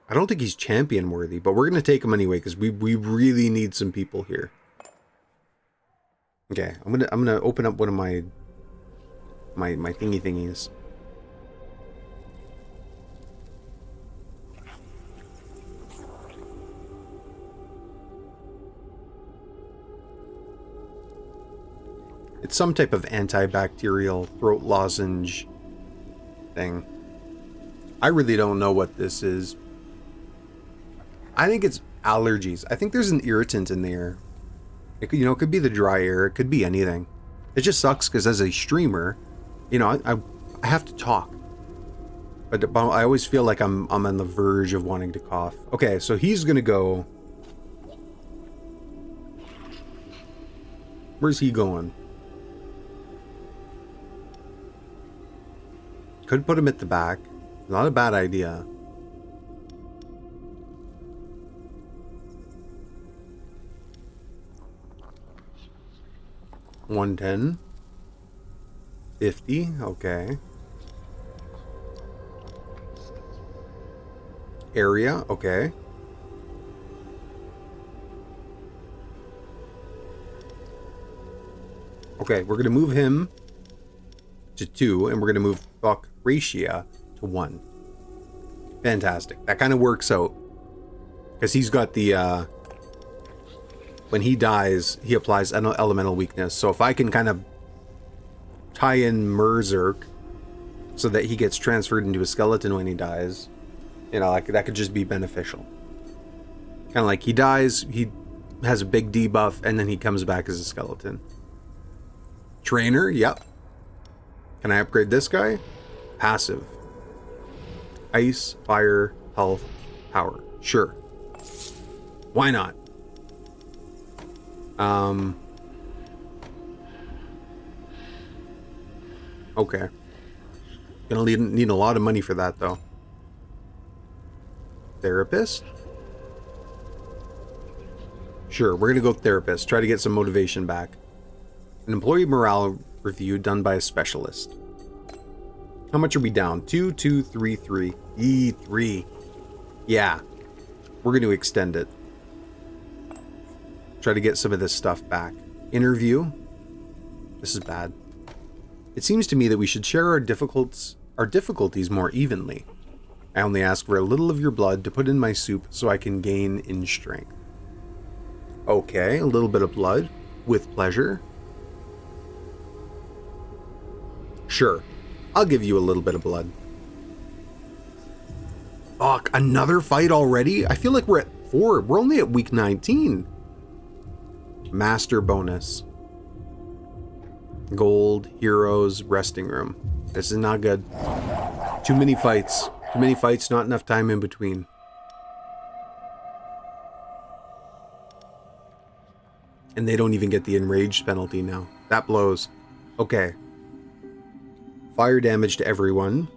I don't think he's champion worthy, but we're going to take him anyway because we really need some people here. Okay, I'm gonna open up one of my thingies. It's some type of antibacterial throat lozenge thing. I really don't know what this is. I think it's allergies. I think there's an irritant in the air. It could, it could be the dry air. It could be anything. It just sucks because as a streamer, I have to talk. But I always feel like I'm on the verge of wanting to cough. Okay, so he's gonna go. Where's he going? Could put him at the back. Not a bad idea. $110. $50. Okay. Area. Okay. Okay, we're gonna move him to 2, and we're gonna move Buck Ratio to 1. Fantastic. That kind of works out. Because he's got the, when he dies, he applies an elemental weakness. So if I can kind of tie in Merzerk so that he gets transferred into a skeleton when he dies, you know, like that could just be beneficial. Kind of like he dies, he has a big debuff, and then he comes back as a skeleton. Trainer, yep. Can I upgrade this guy? Passive. Ice, fire, health, power. Sure. Why not? Okay. Gonna need a lot of money for that, though. Therapist? Sure, we're gonna go therapist. Try to get some motivation back. An employee morale review done by a specialist. How much are we down? 2, 2, 3, 3. E3. Yeah. We're going to extend it. Try to get some of this stuff back. Interview. This is bad. It seems to me that we should share our difficulties more evenly. I only ask for a little of your blood to put in my soup so I can gain in strength. Okay, a little bit of blood. With pleasure. Sure. I'll give you a little bit of blood. Fuck, another fight already? I feel like we're at 4. We're only at week 19. Master bonus. Gold, heroes, resting room. This is not good. Too many fights. Too many fights, not enough time in between. And they don't even get the enraged penalty now. That blows. Okay. Fire damage to everyone.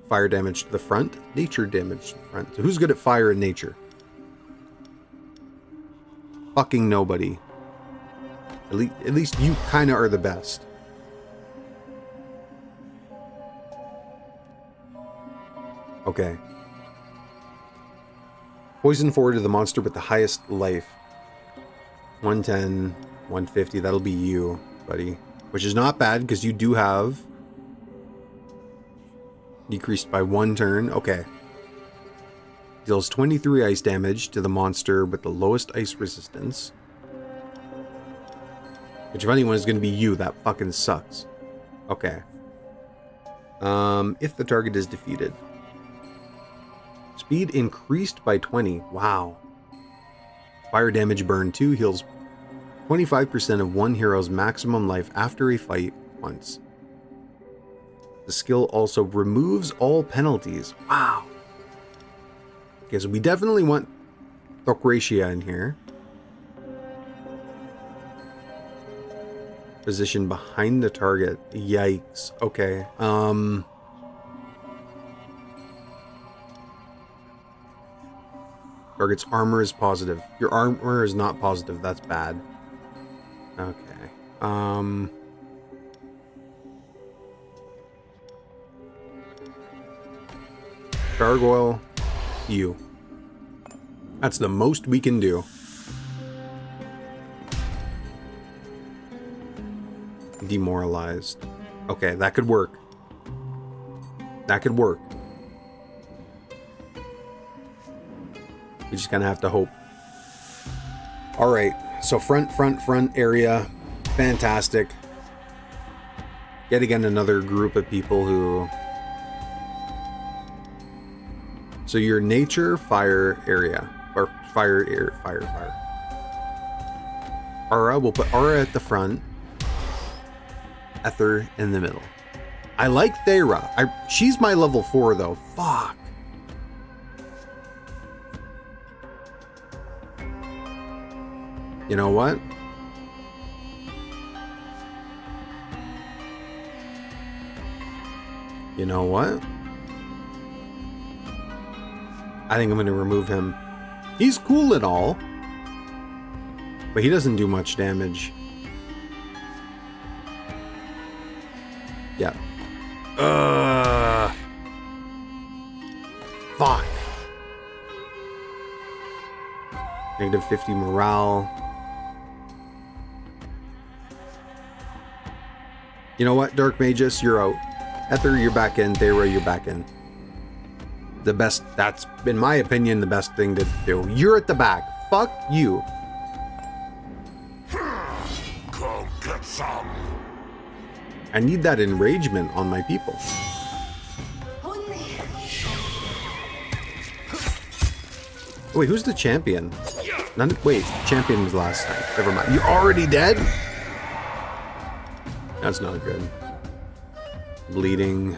Fire damage to the front. Nature damage to the front. So who's good at fire and nature? Fucking nobody. At least you kind of are the best. Okay. Poison forward to the monster with the highest life. 110, 150. That'll be you, buddy. Which is not bad because you do have... Decreased by 1 turn. Okay. Deals 23 ice damage to the monster with the lowest ice resistance. Which if anyone is going to be you, that fucking sucks. Okay. If the target is defeated. Speed increased by 20. Wow. Fire damage burn 2 heals 25% of one hero's maximum life after a fight once. The skill also removes all penalties. Wow. Okay, so we definitely want Thokratia in here. Position behind the target. Yikes. Okay. Target's armor is positive. Your armor is not positive. That's bad. Okay. Gargoyle, you. That's the most we can do. Demoralized. Okay, that could work. That could work. We just kind of have to hope. All right, so front area. Fantastic. Yet again, another group of people who... So your nature, fire area. Or fire. Aura, we'll put Aura at the front. Ether in the middle. I like Thera. She's my level 4 though. Fuck. You know what? You know what? I think I'm going to remove him. He's cool and all, but he doesn't do much damage. Yeah. Fuck. Negative 50 morale. You know what, Dark Magus, you're out. Ether, you're back in. Thera, you're back in. The best, that's, in my opinion, the best thing to do. You're at the back. Fuck you. Go get some. I need that enragement on my people. Wait, who's the champion? None, wait, champion was last time. Never mind. You already dead? That's not good. Bleeding.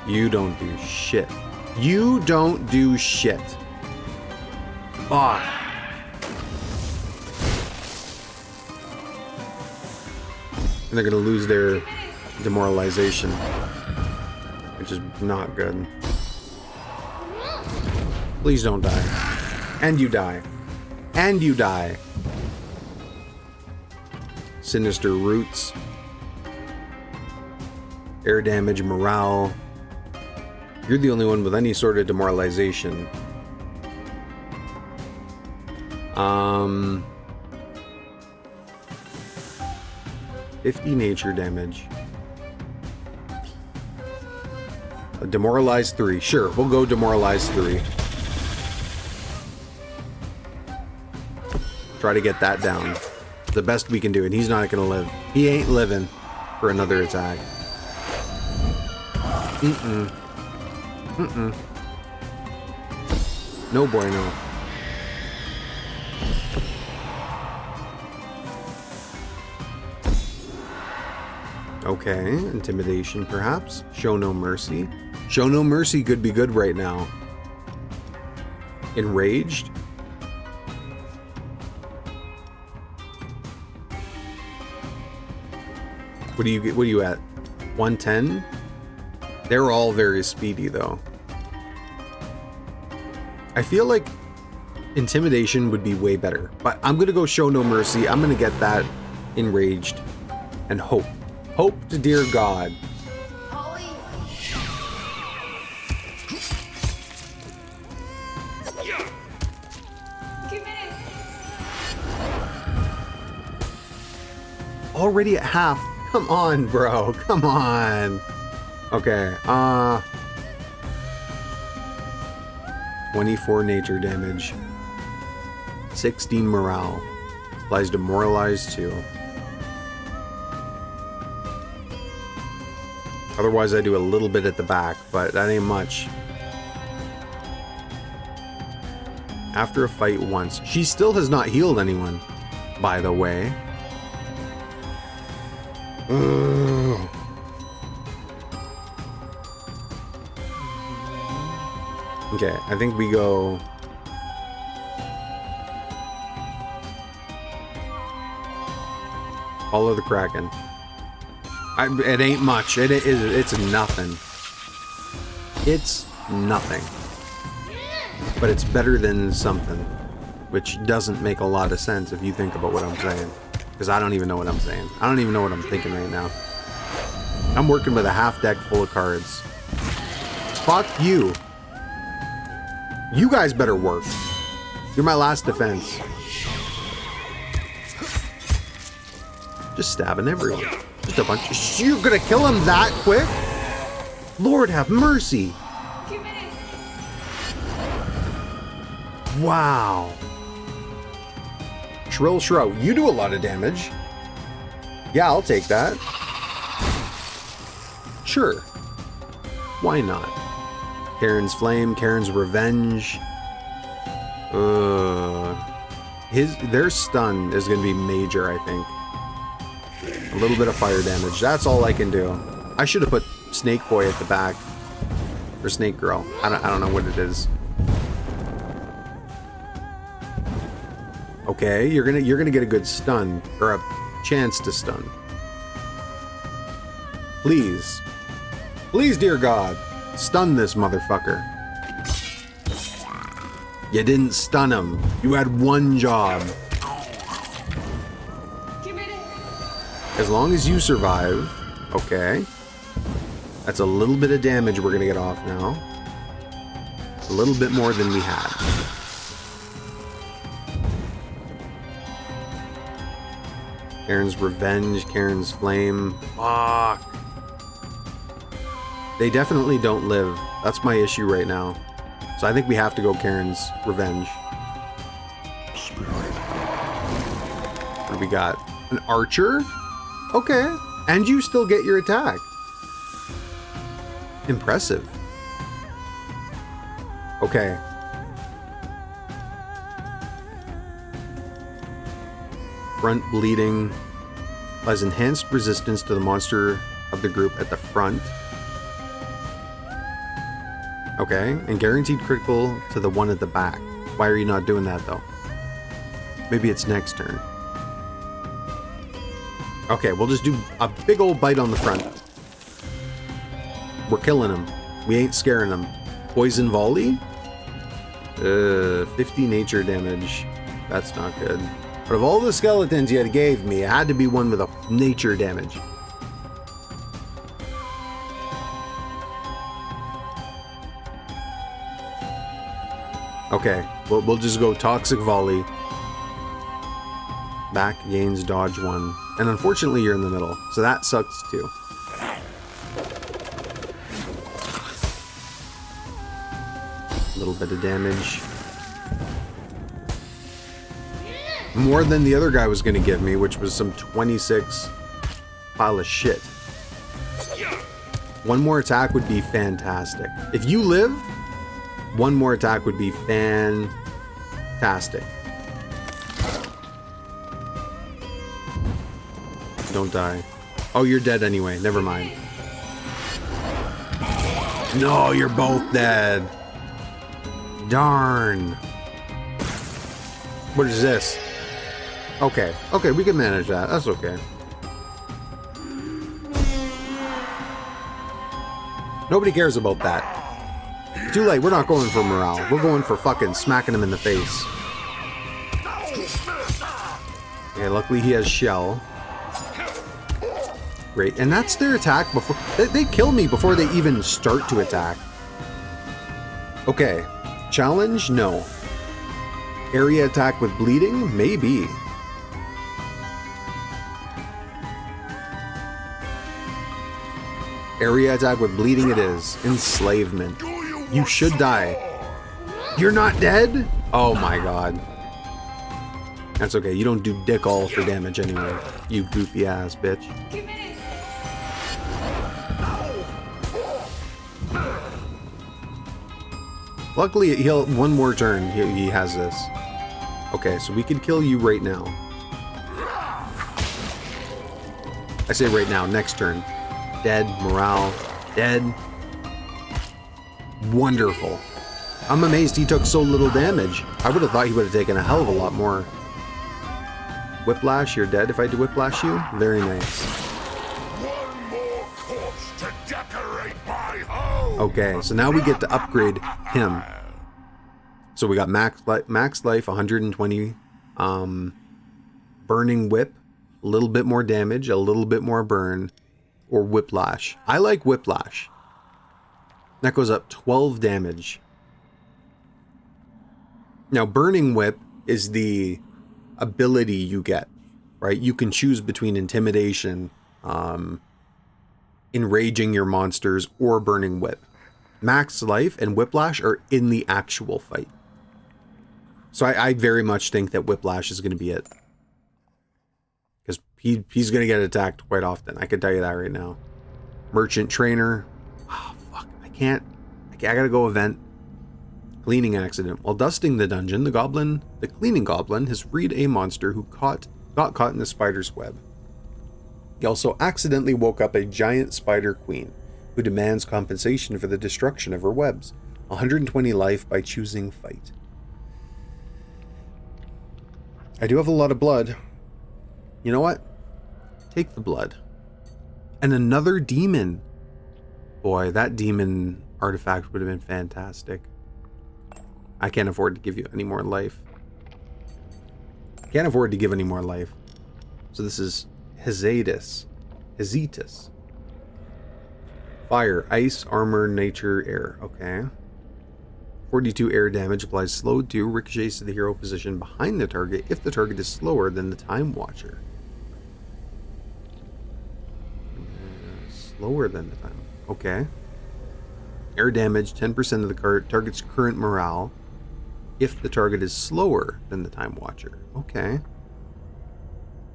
You don't do shit. You don't do shit. Fuck. And they're gonna lose their demoralization, which is not good. Please don't die. And you die. And you die. Sinister roots. Air damage, morale. You're the only one with any sort of demoralization. 50 nature damage. A demoralized 3. Sure, we'll go demoralized 3. Try to get that down. The best we can do, and he's not gonna live. He ain't living for another attack. Mm-mm. Mm-mm. No bueno. Okay, intimidation perhaps. Show no mercy. Show no mercy could be good right now. Enraged. What do you get? What are you at? 110? They're all very speedy though. I feel like intimidation would be way better, but I'm gonna go show no mercy. I'm gonna get that enraged and hope. Hope to dear God. Already at half. Come on, bro. Come on. Okay. 24 nature damage. 16 morale. Applies demoralized too. Otherwise, I do a little bit at the back, but that ain't much. After a fight once. She still has not healed anyone, by the way. Ugh. Okay, I think we go... Follow the Kraken. It ain't much. It's nothing. It's nothing. But it's better than something. Which doesn't make a lot of sense if you think about what I'm saying. Because I don't even know what I'm saying. I don't even know what I'm thinking right now. I'm working with a half deck full of cards. Fuck you. You guys better work. You're my last defense. Just stabbing everyone. Just a bunch. You're gonna kill him that quick? Lord have mercy. Wow. Shrill Shroud, you do a lot of damage. Yeah, I'll take that. Sure. Why not? Karen's Flame, Karen's Revenge. Their stun is gonna be major, I think. A little bit of fire damage. That's all I can do. I should have put Snake Boy at the back. Or Snake Girl. I don't know what it is. Okay, you're gonna get a good stun. Or a chance to stun. Please. Please, dear God. Stun this motherfucker. You didn't stun him. You had one job. As long as you survive. Okay. That's a little bit of damage we're gonna get off now. A little bit more than we had. Karen's Revenge, Karen's Flame. Fuck. They definitely don't live. That's my issue right now. So I think we have to go Karen's Revenge. What do we got? An Archer? Okay. And you still get your attack. Impressive. Okay. Front Bleeding applies enhanced resistance to the monster of the group at the front. Okay, and guaranteed critical to the one at the back. Why are you not doing that though? Maybe it's next turn. Okay, we'll just do a big old bite on the front. We're killing him. We ain't scaring him. Poison Volley? 50 nature damage. That's not good. But of all the skeletons you gave me, it had to be one with a nature damage. Okay, we'll just go Toxic Volley. Back gains dodge 1. And unfortunately you're in the middle, so that sucks too. A little bit of damage. More than the other guy was going to give me, which was some 26 pile of shit. One more attack would be fantastic. If you live, one more attack would be fantastic. Don't die. Oh, you're dead anyway. Never mind. No, you're both dead. Darn. What is this? Okay. Okay, we can manage that. That's okay. Nobody cares about that. Too late. We're not going for morale. We're going for fucking smacking him in the face. Okay, luckily he has shell. Great. And that's their attack before... They kill me before they even start to attack. Okay. Challenge? No. Area attack with bleeding? Maybe. Area attack with bleeding it is. Enslavement. You should die. You're not dead? Oh my god. That's okay. You don't do dick all for damage anyway. You goofy ass bitch. Luckily, he'll one more turn. He has this. Okay, so we could kill you right now. I say right now. Next turn. Dead. Morale. Dead. Wonderful. I'm amazed he took so little damage. I would have thought he would have taken a hell of a lot more. Whiplash, you're dead if I do whiplash you? Very nice. One more corpse to decorate my home. Okay, so now we get to upgrade him. So we got max life, 120. Burning Whip, a little bit more damage, a little bit more burn, or Whiplash. I like Whiplash. That goes up 12 damage. Now, Burning Whip is the ability you get, right? You can choose between Intimidation, enraging your monsters, or Burning Whip. Max Life and Whiplash are in the actual fight. So I very much think that Whiplash is going to be it. Because he's going to get attacked quite often. I can tell you that right now. Merchant Trainer. Oh, fuck. I gotta go event. Cleaning accident. While dusting the dungeon, the cleaning goblin has freed a monster who got caught in the spider's web. He also accidentally woke up a giant spider queen, who demands compensation for the destruction of her webs. 120 life by choosing fight. I do have a lot of blood. You know what? Take the blood. And another demon. Boy, that demon artifact would have been fantastic. I can't afford to give you any more life. Can't afford to give any more life. So this is Hezetus. Fire, ice, armor, nature, air. Okay. 42 air damage applies slow 2, ricochets to the hero position behind the target if the target is slower than the Time Watcher. Slower than the time. Okay. Air damage, 10% of the target's current morale if the target is slower than the Time Watcher. Okay.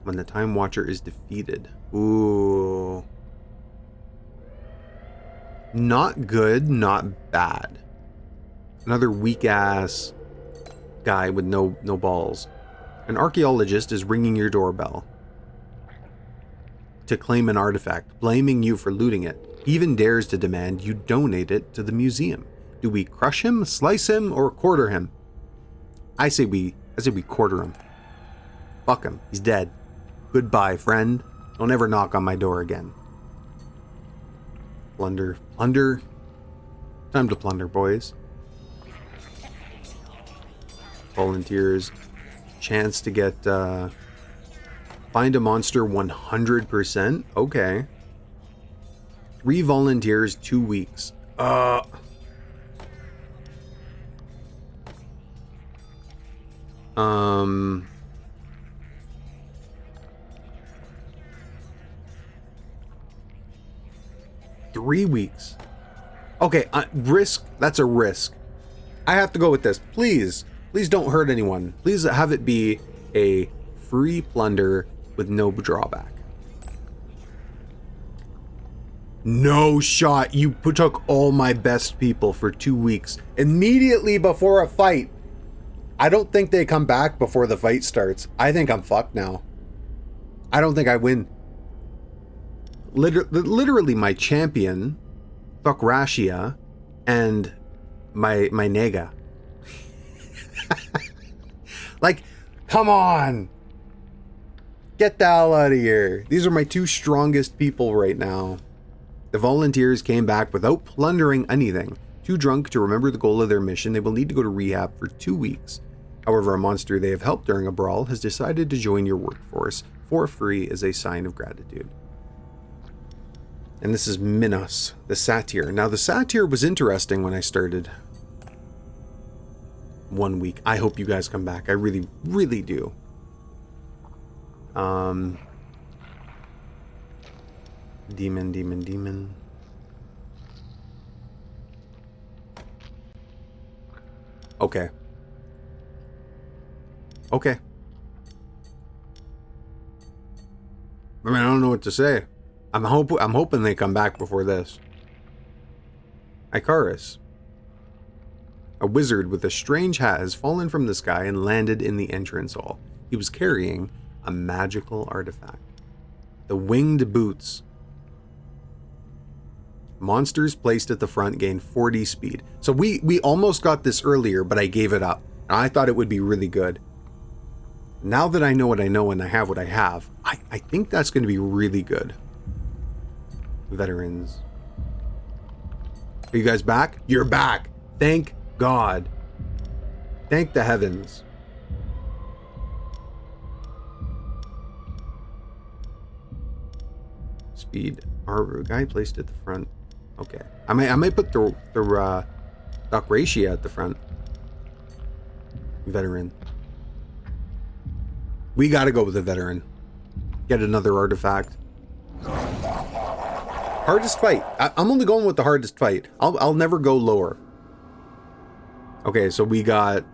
When the Time Watcher is defeated. Ooh. Not good, not bad. Another weak-ass guy with no balls. An archaeologist is ringing your doorbell to claim an artifact, blaming you for looting it. He even dares to demand you donate it to the museum. Do we crush him, slice him, or quarter him? I say we quarter him. Fuck him. He's dead. Goodbye, friend. Don't ever knock on my door again. Plunder. Plunder. Time to plunder, boys. Volunteers. Chance to get, find a monster 100%. Okay. 3 volunteers, 2 weeks. 3 weeks. Okay, risk. That's a risk. I have to go with this. Please don't hurt anyone. Please have it be a free plunder with no drawback. No shot. You took all my best people for 2 weeks immediately before a fight. I don't think they come back before the fight starts. I think I'm fucked now. I don't think I win. Literally my champion, Thokrashia, and my nega. Like, come on. Get the hell out of here. These are my 2 strongest people right now. The volunteers came back without plundering anything. Too drunk to remember the goal of their mission, they will need to go to rehab for 2 weeks. However, a monster they have helped during a brawl has decided to join your workforce for free as a sign of gratitude. And this is Minos, the satyr. Now, the satyr was interesting when I started. 1 week. I hope you guys come back. I really, really do. Demon. Okay. I mean, I don't know what to say. I'm hoping they come back before this. Icarus. A wizard with a strange hat has fallen from the sky and landed in the entrance hall. He was carrying a magical artifact. The winged boots. Monsters placed at the front gain 40 speed. So we almost got this earlier, but I gave it up. I thought it would be really good. Now that I know what I know and I have what I have, I think that's going to be really good. Veterans. Are you guys back? You're back. Thank God. Thank the heavens. Speed. Our guy placed at the front. Okay. I might put the Thokrashia at the front. Veteran. We gotta go with the veteran. Get another artifact. Hardest fight. I'm only going with the hardest fight. I'll never go lower. Okay, so we got...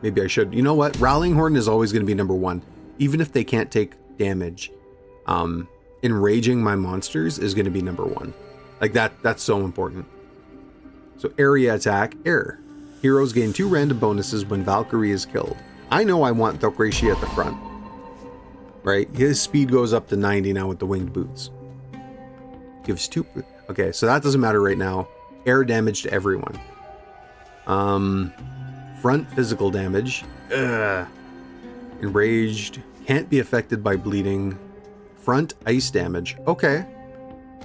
Maybe I should... You know what? Rallying Horn is always going to be number 1. Even if they can't take damage. Enraging my monsters is going to be number 1. Like that's so important. So area attack, air. Heroes gain 2 random bonuses when Valkyrie is killed. I know I want Thokrashia at the front. right? His speed goes up to 90 now with the winged boots. Gives 2. Okay, so that doesn't matter right now. Air damage to everyone. Front physical damage. Enraged. Can't be affected by bleeding. Front ice damage. Okay.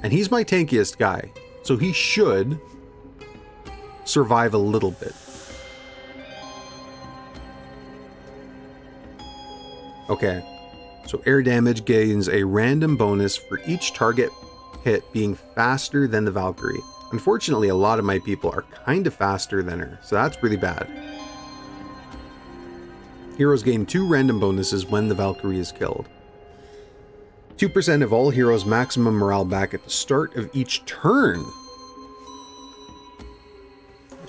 And he's my tankiest guy. So he should survive a little bit. Okay. So air damage gains a random bonus for each target hit being faster than the Valkyrie. Unfortunately, a lot of my people are kind of faster than her, so that's really bad. Heroes gain 2 random bonuses when the Valkyrie is killed. 2% of all heroes' maximum morale back at the start of each turn.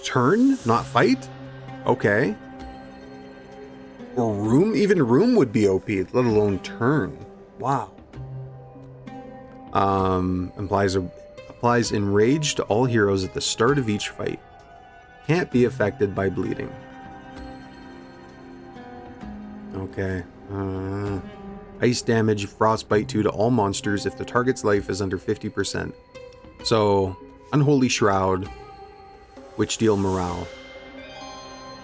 Turn? Not fight? Okay. Or room? Even room would be OP, let alone turn. Wow. Applies enrage to all heroes at the start of each fight. Can't be affected by bleeding. Okay. Ice damage, frostbite 2 to all monsters if the target's life is under 50%. So, Unholy Shroud, which deal morale.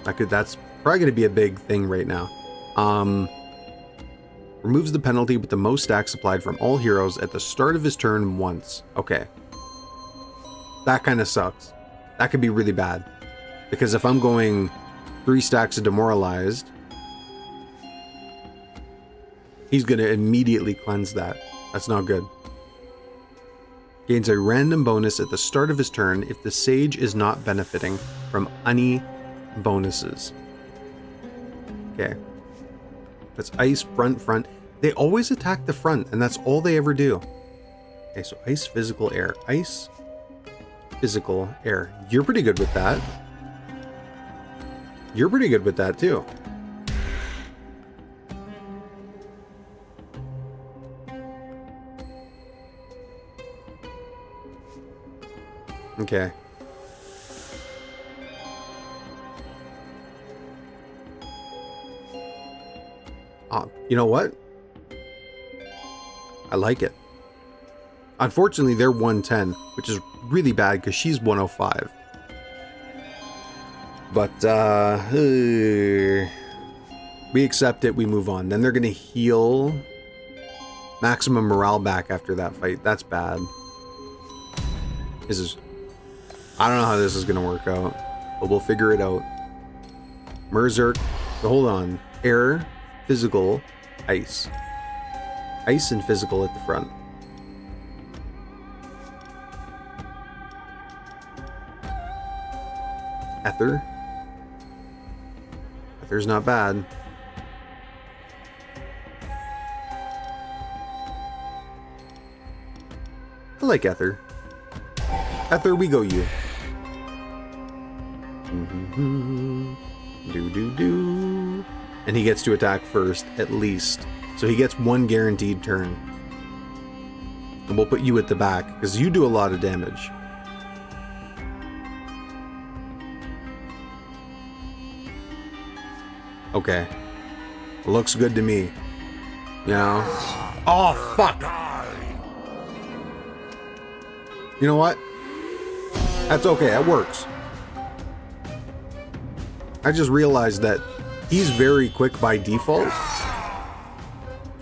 That's probably going to be a big thing right now. Removes the penalty with the most stacks applied from all heroes at the start of his turn once. Okay. That kind of sucks. That could be really bad. Because if I'm going 3 stacks of demoralized, he's going to immediately cleanse that. That's not good. Gains a random bonus at the start of his turn if the Sage is not benefiting from any bonuses. Okay. That's ice, front. They always attack the front, and that's all they ever do. Okay, so ice, physical, air. Ice, physical, air. You're pretty good with that. You're pretty good with that, too. Okay. You know what? I like it. Unfortunately, they're 110, which is really bad because she's 105. But, we accept it, we move on. Then they're going to heal maximum morale back after that fight. That's bad. I don't know how this is going to work out, but we'll figure it out. Berserk. Hold on. Air, physical, ice. Ice and physical at the front. Ether. Ether's not bad. I like Ether. Ether, we go you. Do. And he gets to attack first, at least. So he gets 1 guaranteed turn. And we'll put you at the back, because you do a lot of damage. Okay. Looks good to me. You know? Oh, fuck! You know what? That's okay, that works. I just realized that he's very quick by default.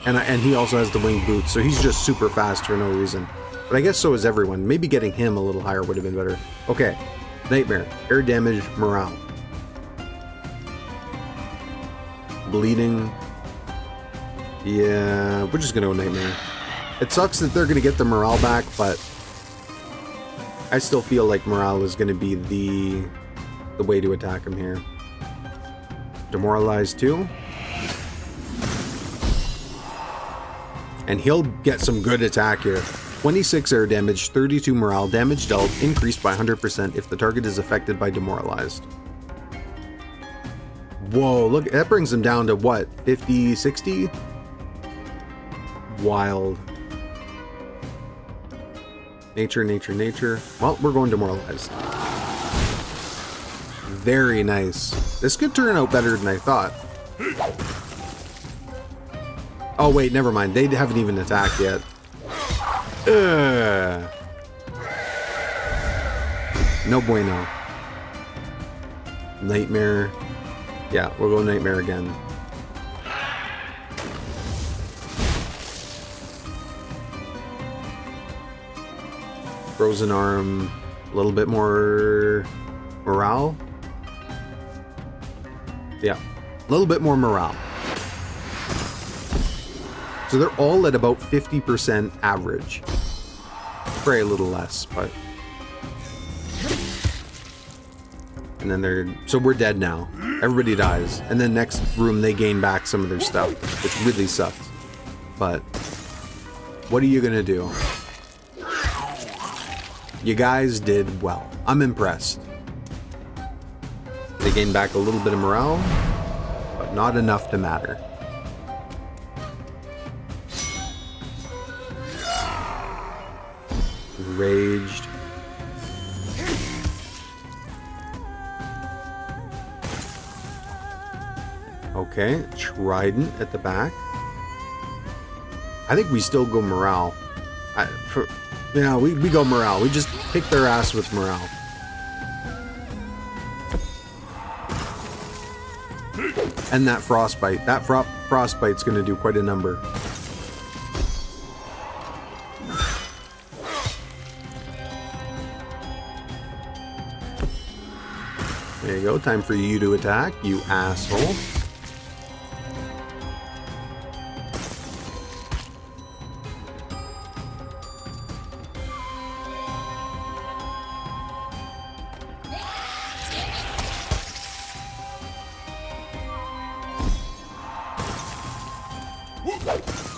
And he also has the winged boots, so he's just super fast for no reason. But I guess so is everyone. Maybe getting him a little higher would have been better. Okay. Nightmare. Air damage, morale. Bleeding. Yeah, we're just gonna go Nightmare. It sucks that they're gonna get the morale back, but I still feel like morale is gonna be the way to attack him here. Demoralize too. And he'll get some good attack here. 26 air damage, 32 morale, damage dealt, increased by 100% if the target is affected by demoralized. Whoa, look, that brings him down to what? 50, 60? Wild. Nature. Well, we're going demoralized. Very nice. This could turn out better than I thought. Oh, wait, never mind. They haven't even attacked yet. Ugh. No bueno. Nightmare. Yeah, we'll go Nightmare again. Frozen Arm. A little bit more morale. Yeah, a little bit more morale. So they're all at about 50% average. Probably a little less, but... And then so we're dead now. Everybody dies. And then next room, they gain back some of their stuff, which really sucks. But what are you gonna do? You guys did well. I'm impressed. They gained back a little bit of morale, but not enough to matter. Raged. Okay, Trident at the back. I think we still go morale. Yeah, we go morale. We just kick their ass with morale. And that frostbite. That frostbite's going to do quite a number. There you go. Time for you to attack, you asshole.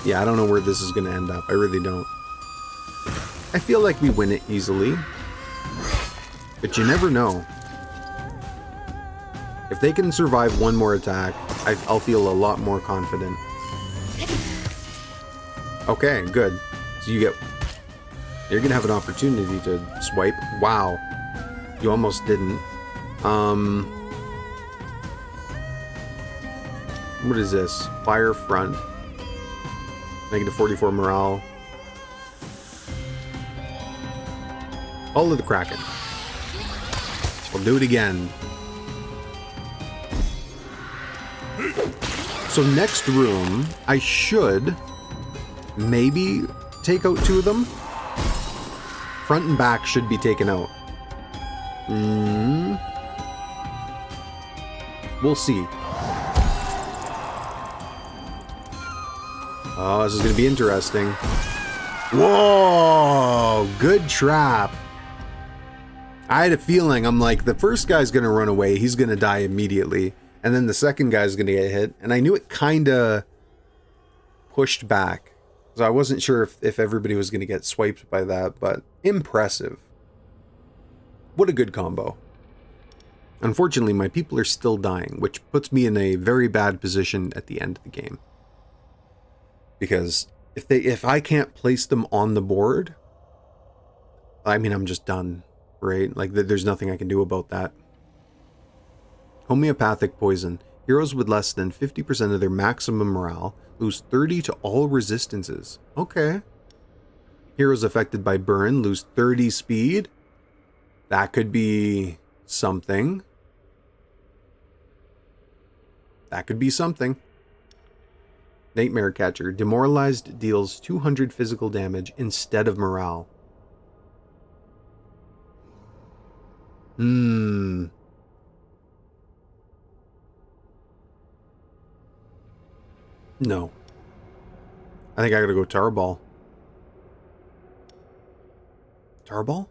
Yeah, I don't know where this is going to end up. I really don't. I feel like we win it easily. But you never know. If they can survive one more attack, I'll feel a lot more confident. Okay, good. So you're going to have an opportunity to swipe. Wow. You almost didn't. What is this? Fire front. Negative 44 morale. All of the Kraken. We'll do it again. So next room, I should maybe take out two of them. Front and back should be taken out. We'll see. Oh, this is going to be interesting. Whoa! Good trap. I had a feeling, I'm like, the first guy's going to run away. He's going to die immediately. And then the second guy's going to get hit. And I knew it kind of pushed back. So I wasn't sure if everybody was going to get swiped by that. But impressive. What a good combo. Unfortunately, my people are still dying, which puts me in a very bad position at the end of the game. Because if I can't place them on the board, I mean, I'm just done, right? Like, there's nothing I can do about that. Homeopathic poison. Heroes with less than 50% of their maximum morale lose 30 to all resistances. Okay. Heroes affected by burn lose 30 speed. That could be something. That could be something. Nightmare Catcher. Demoralized deals 200 physical damage instead of morale. No. I think I gotta go Tarball. Tarball?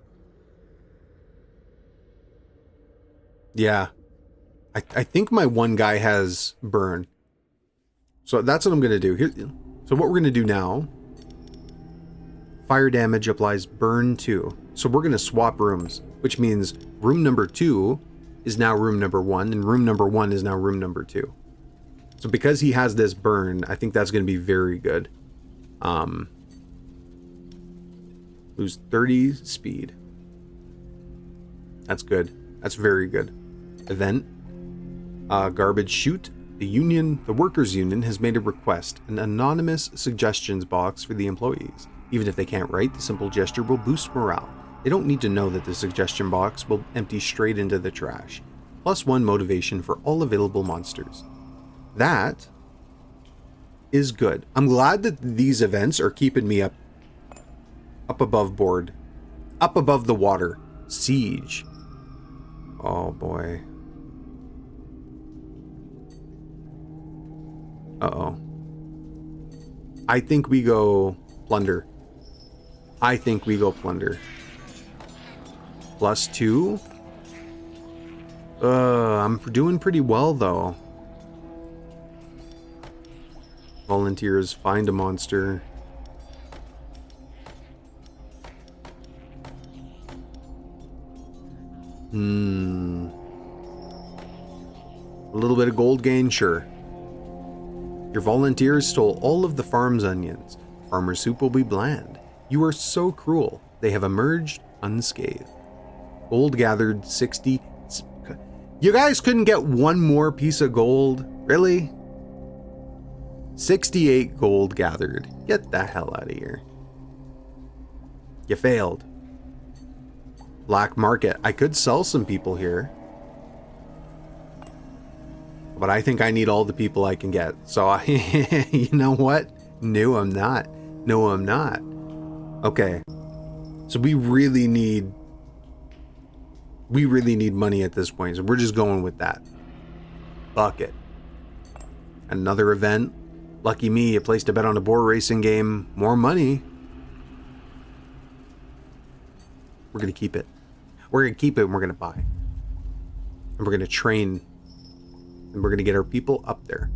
Yeah. I think my one guy has burn. So that's what I'm going to do. Here, so what we're going to do now, fire damage applies burn 2. So we're going to swap rooms, which means room number 2 is now room number 1, and room number 1 is now room number 2. So because he has this burn, I think that's going to be very good. Lose 30 speed. That's good. That's very good. Event. Garbage chute. The workers' union has made a request, an anonymous suggestions box for the employees. Even if they can't write, the simple gesture will boost morale. They don't need to know that the suggestion box will empty straight into the trash. +1 motivation for all available monsters. That is good. I'm glad that these events are keeping me up above board. Up above the water. Siege. Oh boy. Uh-oh. I think we go plunder. I think we go plunder. +2. I'm doing pretty well though. Volunteers, find a monster. A little bit of gold gain, sure. Your volunteers stole all of the farm's onions. Farmer's soup will be bland. You are so cruel. They have emerged unscathed. Gold gathered 60. You guys couldn't get one more piece of gold? Really? 68 gold gathered. Get the hell out of here. You failed. Black market. I could sell some people here. But I think I need all the people I can get. So, you know what? No, I'm not. No, I'm not. Okay. So we really need money at this point. So we're just going with that. Bucket. Another event. Lucky me, you placed a bet on a boar racing game. More money. We're going to keep it. We're going to keep it and we're going to buy. And we're going to train. And we're going to get our people up there.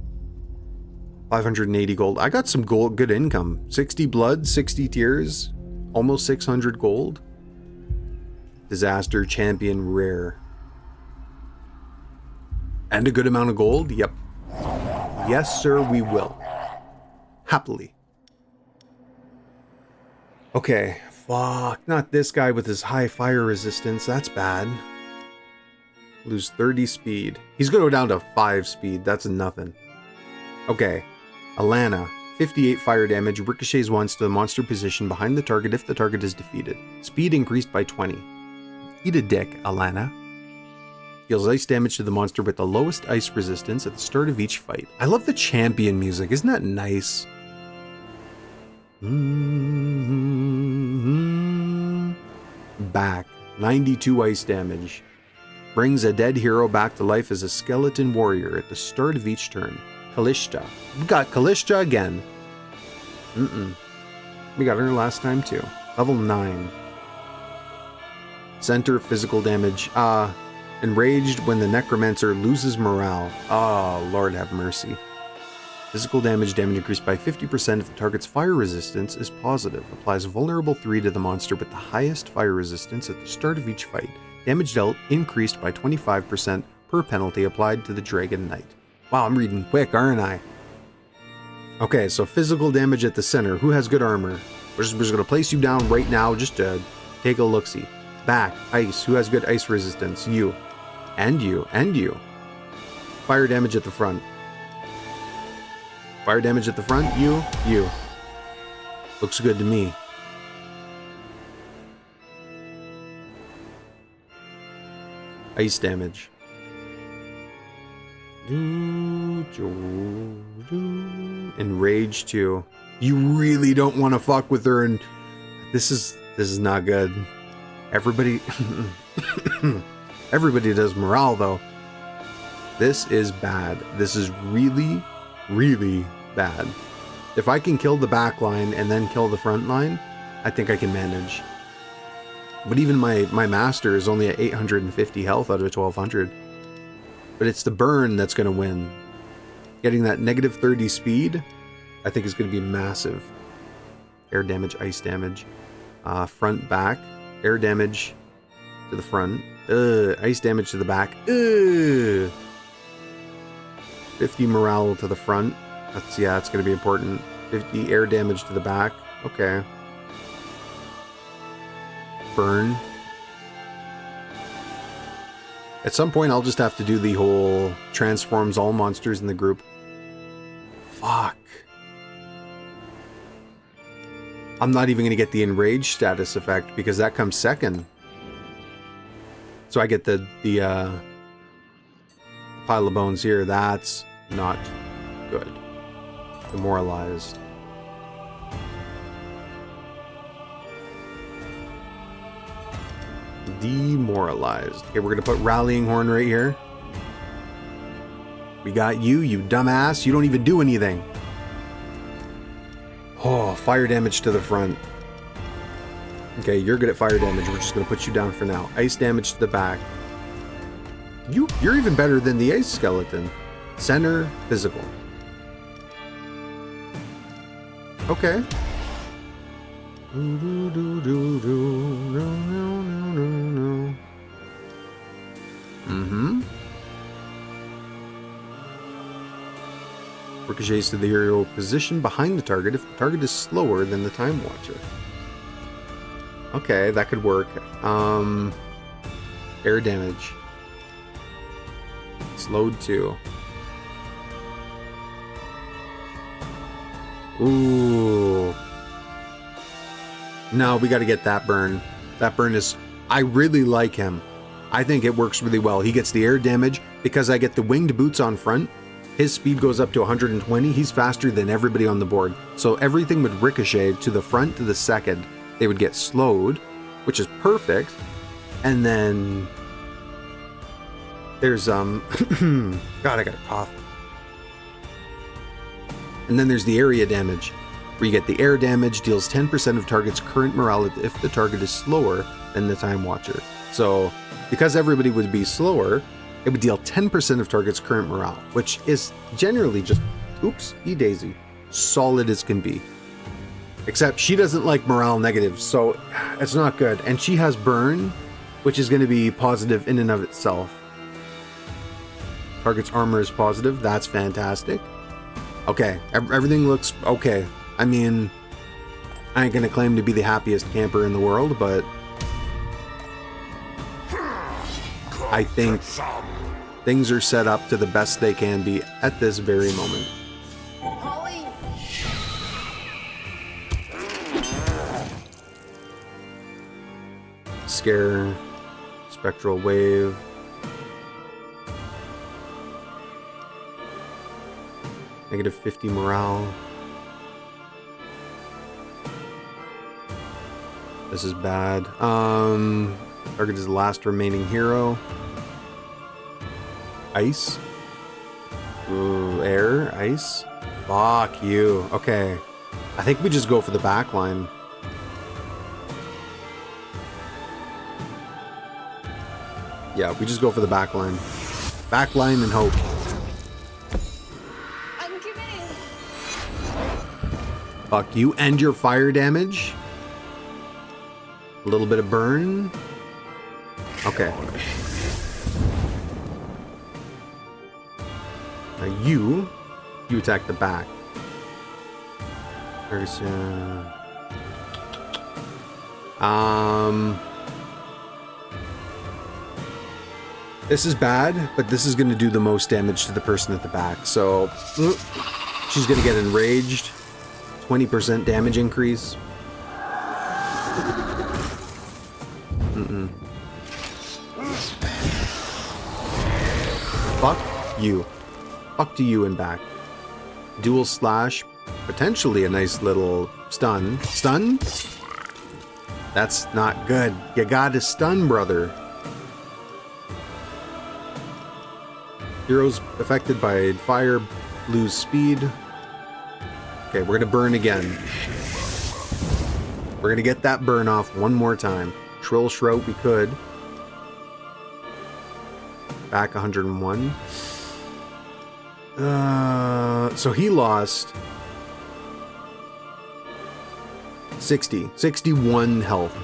580 gold. I got some gold, good income. 60 blood, 60 tears. Almost 600 gold. Disaster, champion, rare. And a good amount of gold? Yep. Yes, sir, we will. Happily. Okay. Fuck. Not this guy with his high fire resistance. That's bad. Lose 30 speed. He's going to go down to 5 speed. That's nothing. Okay. Alana. 58 fire damage. Ricochets once to the monster position behind the target if the target is defeated. Speed increased by 20. Eat a dick, Alana. Deals ice damage to the monster with the lowest ice resistance at the start of each fight. I love the champion music. Isn't that nice? Back. 92 ice damage. Brings a dead hero back to life as a skeleton warrior at the start of each turn. Kalishta. We got Kalishta again. We got her last time too. Level 9. Center physical damage. Enraged when the necromancer loses morale. Oh, Lord have mercy. Physical damage increased by 50% if the target's fire resistance is positive. Applies vulnerable 3 to the monster with the highest fire resistance at the start of each fight. Damage dealt increased by 25% per penalty applied to the Dragon Knight. Wow, I'm reading quick, aren't I? Okay, so physical damage at the center. Who has good armor? We're just going to place you down right now just to take a look-see. Back, ice. Who has good ice resistance? You. And you. And you. Fire damage at the front. Fire damage at the front. You. You. Looks good to me. Ice damage. Enrage too. You really don't want to fuck with her, and this is not good. Everybody everybody does morale though. This is bad. This is really, really bad. If I can kill the back line and then kill the front line, I think I can manage. But even my master is only at 850 health out of 1200. But it's the burn that's going to win. Getting that negative 30 speed, I think is going to be massive. Air damage, ice damage. Front, back. Air damage to the front. Ice damage to the back. 50 morale to the front. That's going to be important. 50 air damage to the back. Okay. Burn. At some point, I'll just have to do the whole transforms all monsters in the group. Fuck. I'm not even going to get the enraged status effect because that comes second. So I get the pile of bones here. That's not good. Demoralized. Demoralized. Okay, we're going to put Rallying Horn right here. We got you, you dumbass. You don't even do anything. Oh, fire damage to the front. Okay, you're good at fire damage. We're just going to put you down for now. Ice damage to the back. You're even better than the ice skeleton. Center, physical. Okay. Mm-hmm. Ricochets to the hero position behind the target if the target is slower than the Time Watcher. Okay, that could work. Air damage. Slowed too. Ooh. No, we got to get that burn. That burn is... I really like him. I think it works really well. He gets the air damage because I get the winged boots on front. His speed goes up to 120. He's faster than everybody on the board. So everything would ricochet to the front to the second. They would get slowed, which is perfect. And then there's God, I got a cough. And then there's the area damage, where you get the air damage, deals 10% of target's current morale if the target is slower than the Time Watcher. So because everybody would be slower, it would deal 10% of target's current morale, which is generally just, oops, daisy, solid as can be. Except she doesn't like morale negatives, so it's not good. And she has burn, which is going to be positive in and of itself. Target's armor is positive. That's fantastic. Okay, everything looks okay. I mean, I ain't going to claim to be the happiest camper in the world, but I think things are set up to the best they can be at this very moment. Scare, spectral wave. Negative 50 morale. This is bad. Target is the last remaining hero. Ice. Ooh, air, ice. Fuck you. Okay. I think we just go for the back line. Yeah, we just go for the back line. Back line and hope. I'm committing. Fuck you and your fire damage. A little bit of burn. Okay. Now you attack the back. There's this is bad, but this is going to do the most damage to the person at the back. So she's going to get enraged. 20% damage increase. Fuck you. Fuck to you and back. Dual slash. Potentially a nice little stun. Stun? That's not good. You gotta stun, brother. Heroes affected by fire lose speed. Okay, we're gonna burn again. We're gonna get that burn off one more time. Shrill Shroud, we could. Back 101. So he lost 61 health.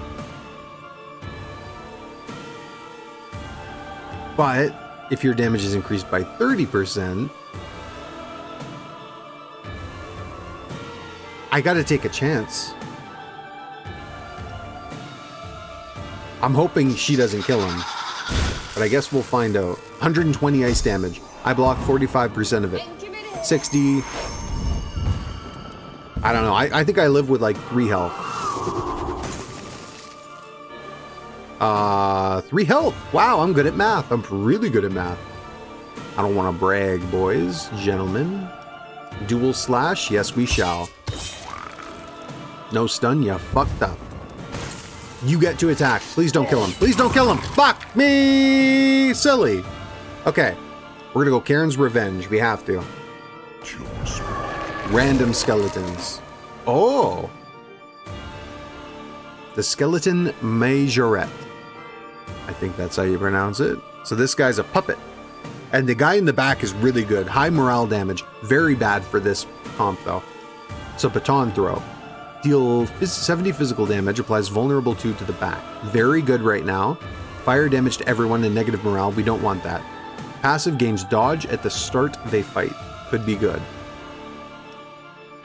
But if your damage is increased by 30%, I gotta take a chance. I'm hoping she doesn't kill him. But I guess we'll find out. 120 ice damage. I blocked 45% of it. 60. I don't know. I think I live with like 3 health. 3 health. Wow, I'm good at math. I'm really good at math. I don't want to brag, boys, gentlemen. Dual slash? Yes, we shall. No stun? You fucked up. You get to attack. Please don't kill him. Please don't kill him. Fuck me! Silly. Okay. We're gonna go Karen's Revenge. We have to. Random skeletons. Oh! The Skeleton Majorette. I think that's how you pronounce it. So this guy's a puppet. And the guy in the back is really good. High morale damage. Very bad for this comp, though. So Baton Throw. Deal 70 physical damage. Applies vulnerable 2 to the back. Very good right now. Fire damage to everyone and negative morale. We don't want that. Passive gains dodge at the start of a fight. Could be good.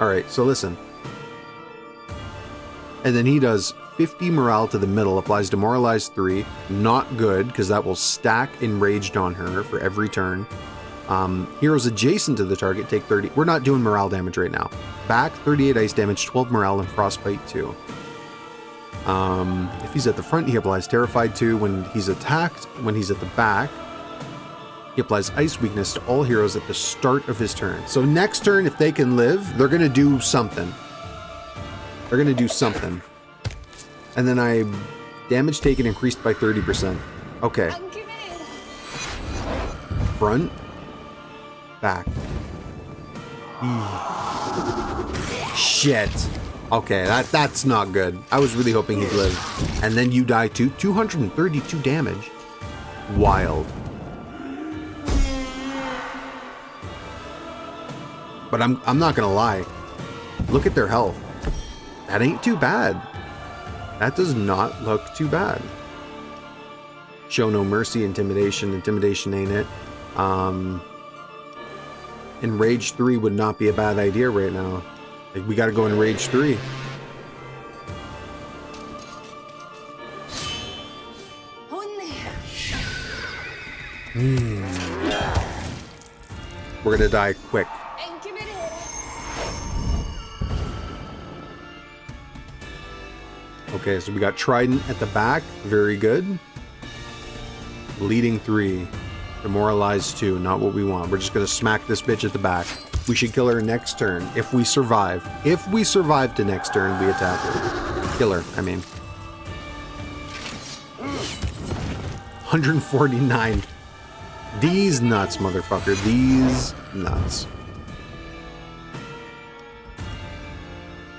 Alright, so listen. And then he does 50 morale to the middle, applies Demoralize 3. Not good, because that will stack Enraged on her for every turn. Heroes adjacent to the target take 30. We're not doing morale damage right now. Back, 38 ice damage, 12 morale, and Frostbite 2. If he's at the front, he applies Terrified 2. When he's attacked, when he's at the back, he applies Ice Weakness to all heroes at the start of his turn. So next turn, if they can live, they're going to do something. They're going to do something. And then damage taken increased by 30%. Okay. Front. Back. Shit. Okay, that's not good. I was really hoping he'd live. And then you die too. 232 damage. Wild. But I'm not gonna lie. Look at their health. That ain't too bad. That does not look too bad. Show no mercy, intimidation. Intimidation ain't it. Enrage 3 would not be a bad idea right now. Like, we gotta go Enrage 3. We're gonna die quick. Okay, so we got Trident at the back. Very good. Leading 3. Demoralize 2. Not what we want. We're just going to smack this bitch at the back. We should kill her next turn. If we survive. If we survive to next turn, we attack her. Kill her, I mean. 149. These nuts, motherfucker. These nuts.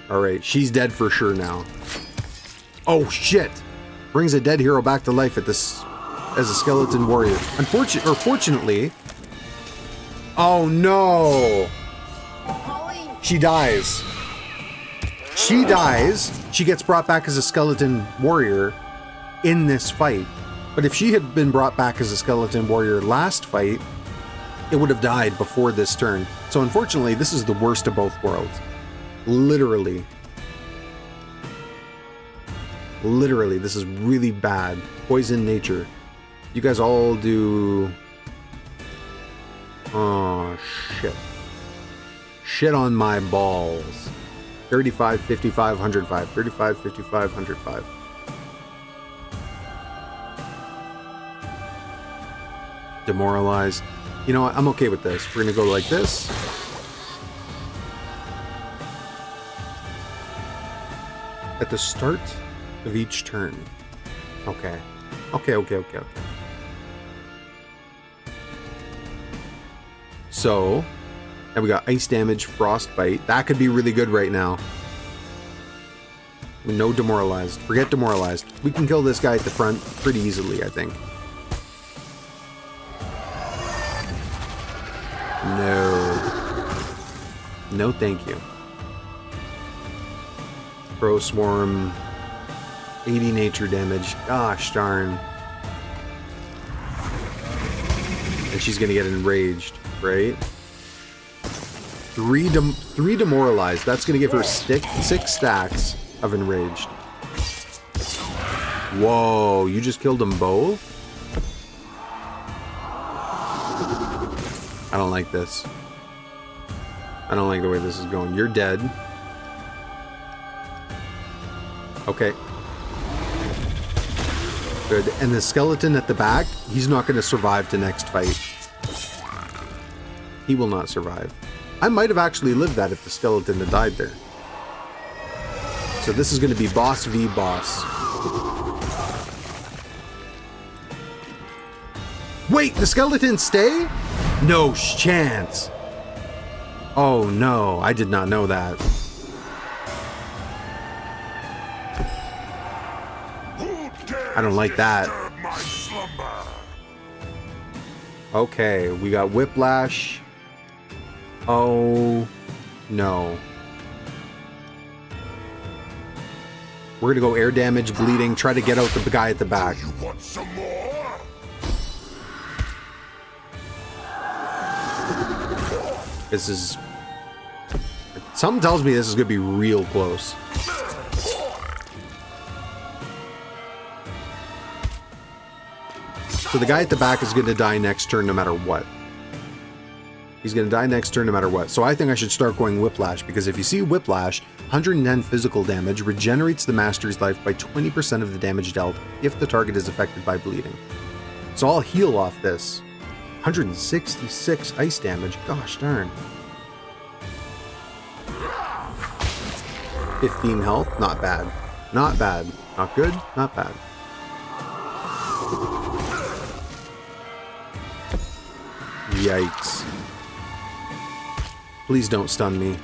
Alright, she's dead for sure now. Oh shit! Brings a dead hero back to life at this as a skeleton warrior. Fortunately. Oh no! She dies. She dies. She gets brought back as a skeleton warrior in this fight. But if she had been brought back as a skeleton warrior last fight, it would have died before this turn. So unfortunately, this is the worst of both worlds. Literally. Literally, this is really bad. Poison nature. You guys all do... Oh, shit. Shit on my balls. 35, 55, 105. 35, 55, 105. Demoralized. You know what? I'm okay with this. We're going to go like this. At the start of each turn. Okay. Okay. So, and we got ice damage, frostbite. That could be really good right now. No demoralized. Forget demoralized. We can kill this guy at the front pretty easily, I think. No, thank you. Pro Swarm, 80 nature damage. Gosh darn. And she's gonna get enraged, right? Three demoralized. That's gonna give her 6 stacks of enraged. Whoa, you just killed them both? I don't like this. I don't like the way this is going. You're dead. Okay. Good. And the skeleton at the back, he's not going to survive to next fight. He will not survive. I might have actually lived that if the skeleton had died there. So this is going to be boss v boss. Wait, the skeletons stay? No chance. Oh no, I did not know that. I don't like that. Okay, we got whiplash. Oh no. We're gonna go air damage, bleeding, try to get out the guy at the back. You want some more? This is... Something tells me this is gonna be real close. So the guy at the back is gonna die next turn no matter what. He's gonna die next turn no matter what. So I think I should start going whiplash, because if you see whiplash, 110 physical damage regenerates the master's life by 20% of the damage dealt if the target is affected by bleeding. So I'll heal off this. 166 ice damage. Gosh darn. 15 health. Not bad. Not bad. Not good. Not bad. Yikes. Please don't stun me.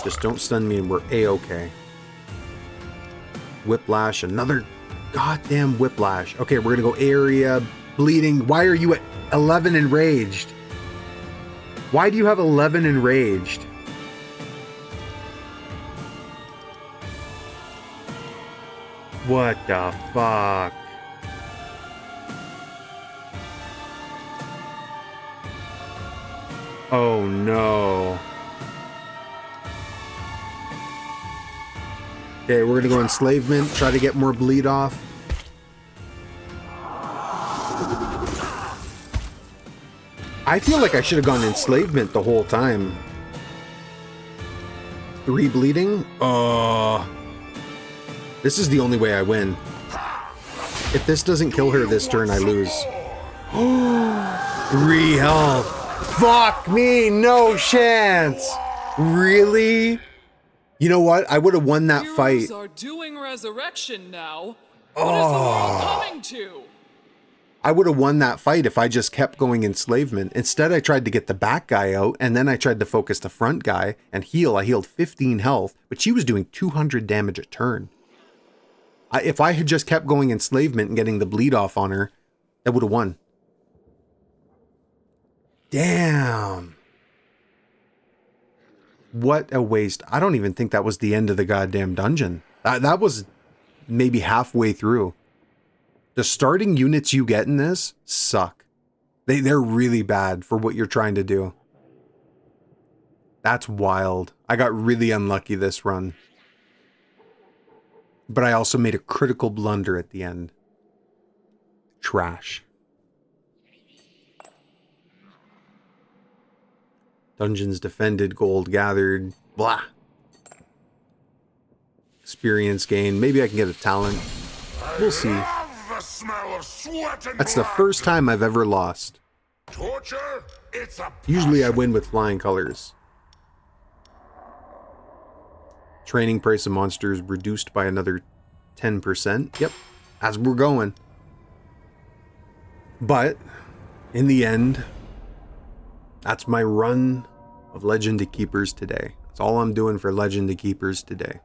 Just don't stun me and we're A-okay. Whiplash. Another goddamn whiplash. Okay, we're gonna go area. Bleeding. Why are you at 11 enraged? Why do you have 11 enraged? What the fuck? Oh no. Okay, we're gonna go enslavement, try to get more bleed off. I feel like I should have gone enslavement the whole time. 3 bleeding? This is the only way I win. If this doesn't kill her this turn, I lose. 3 health. Fuck me, no chance. Really? You know what? I would have won that fight. Heroes are doing resurrection now. What is the world coming to? I would have won that fight if I just kept going enslavement. Instead, I tried to get the back guy out, and then I tried to focus the front guy and heal. I healed 15 health, but she was doing 200 damage a turn. If I had just kept going enslavement and getting the bleed off on her, I would have won. Damn. What a waste. I don't even think that was the end of the goddamn dungeon. That was maybe halfway through. The starting units you get in this suck. They're really bad for what you're trying to do. That's wild. I got really unlucky this run. But I also made a critical blunder at the end. Trash. Dungeons defended, gold gathered, blah. Experience gain. Maybe I can get a talent. We'll see. The smell of sweat and That's the blood. first time I've ever lost. Torture? It's a Usually I passion. win with flying colors. Training price of monsters reduced by another 10%. Yep, as we're going. But, in the end, that's my run of Legend of Keepers today. That's all I'm doing for Legend of Keepers today.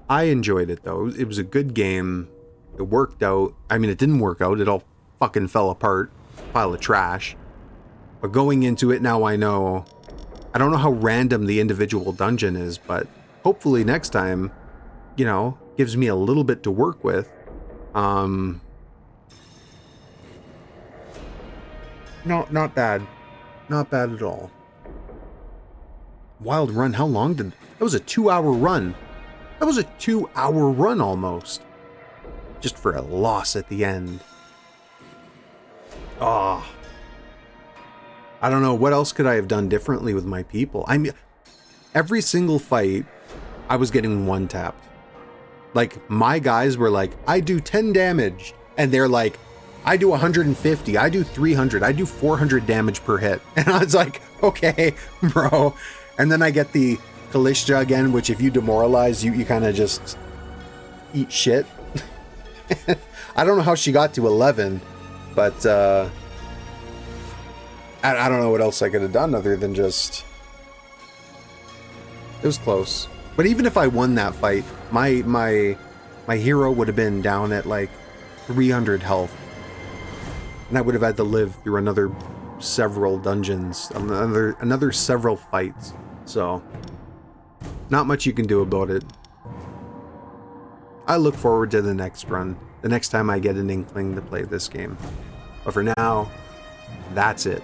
I enjoyed it though. It was a good game. It worked out. I mean, it didn't work out. It all fucking fell apart. Pile of trash. But going into it now I know. I don't know how random the individual dungeon is, but hopefully next time, you know, gives me a little bit to work with. No, not bad. Not bad at all. Wild run, how long did... That was a 2-hour run. That was a 2-hour run almost. Just for a loss at the end. Ah. I don't know, what else could I have done differently with my people? I mean, every single fight, I was getting one tapped. Like, my guys were like, I do 10 damage. And they're like, I do 150, I do 300, I do 400 damage per hit. And I was like, okay, bro. And then I get the Kalishta again, which if you demoralize, you kind of just eat shit. I don't know how she got to 11, but I don't know what else I could have done other than just... It was close. But even if I won that fight, my hero would have been down at like 300 health. And I would have had to live through another several dungeons, another several fights. So, not much you can do about it. I look forward to the next run, the next time I get an inkling to play this game. But for now, that's it.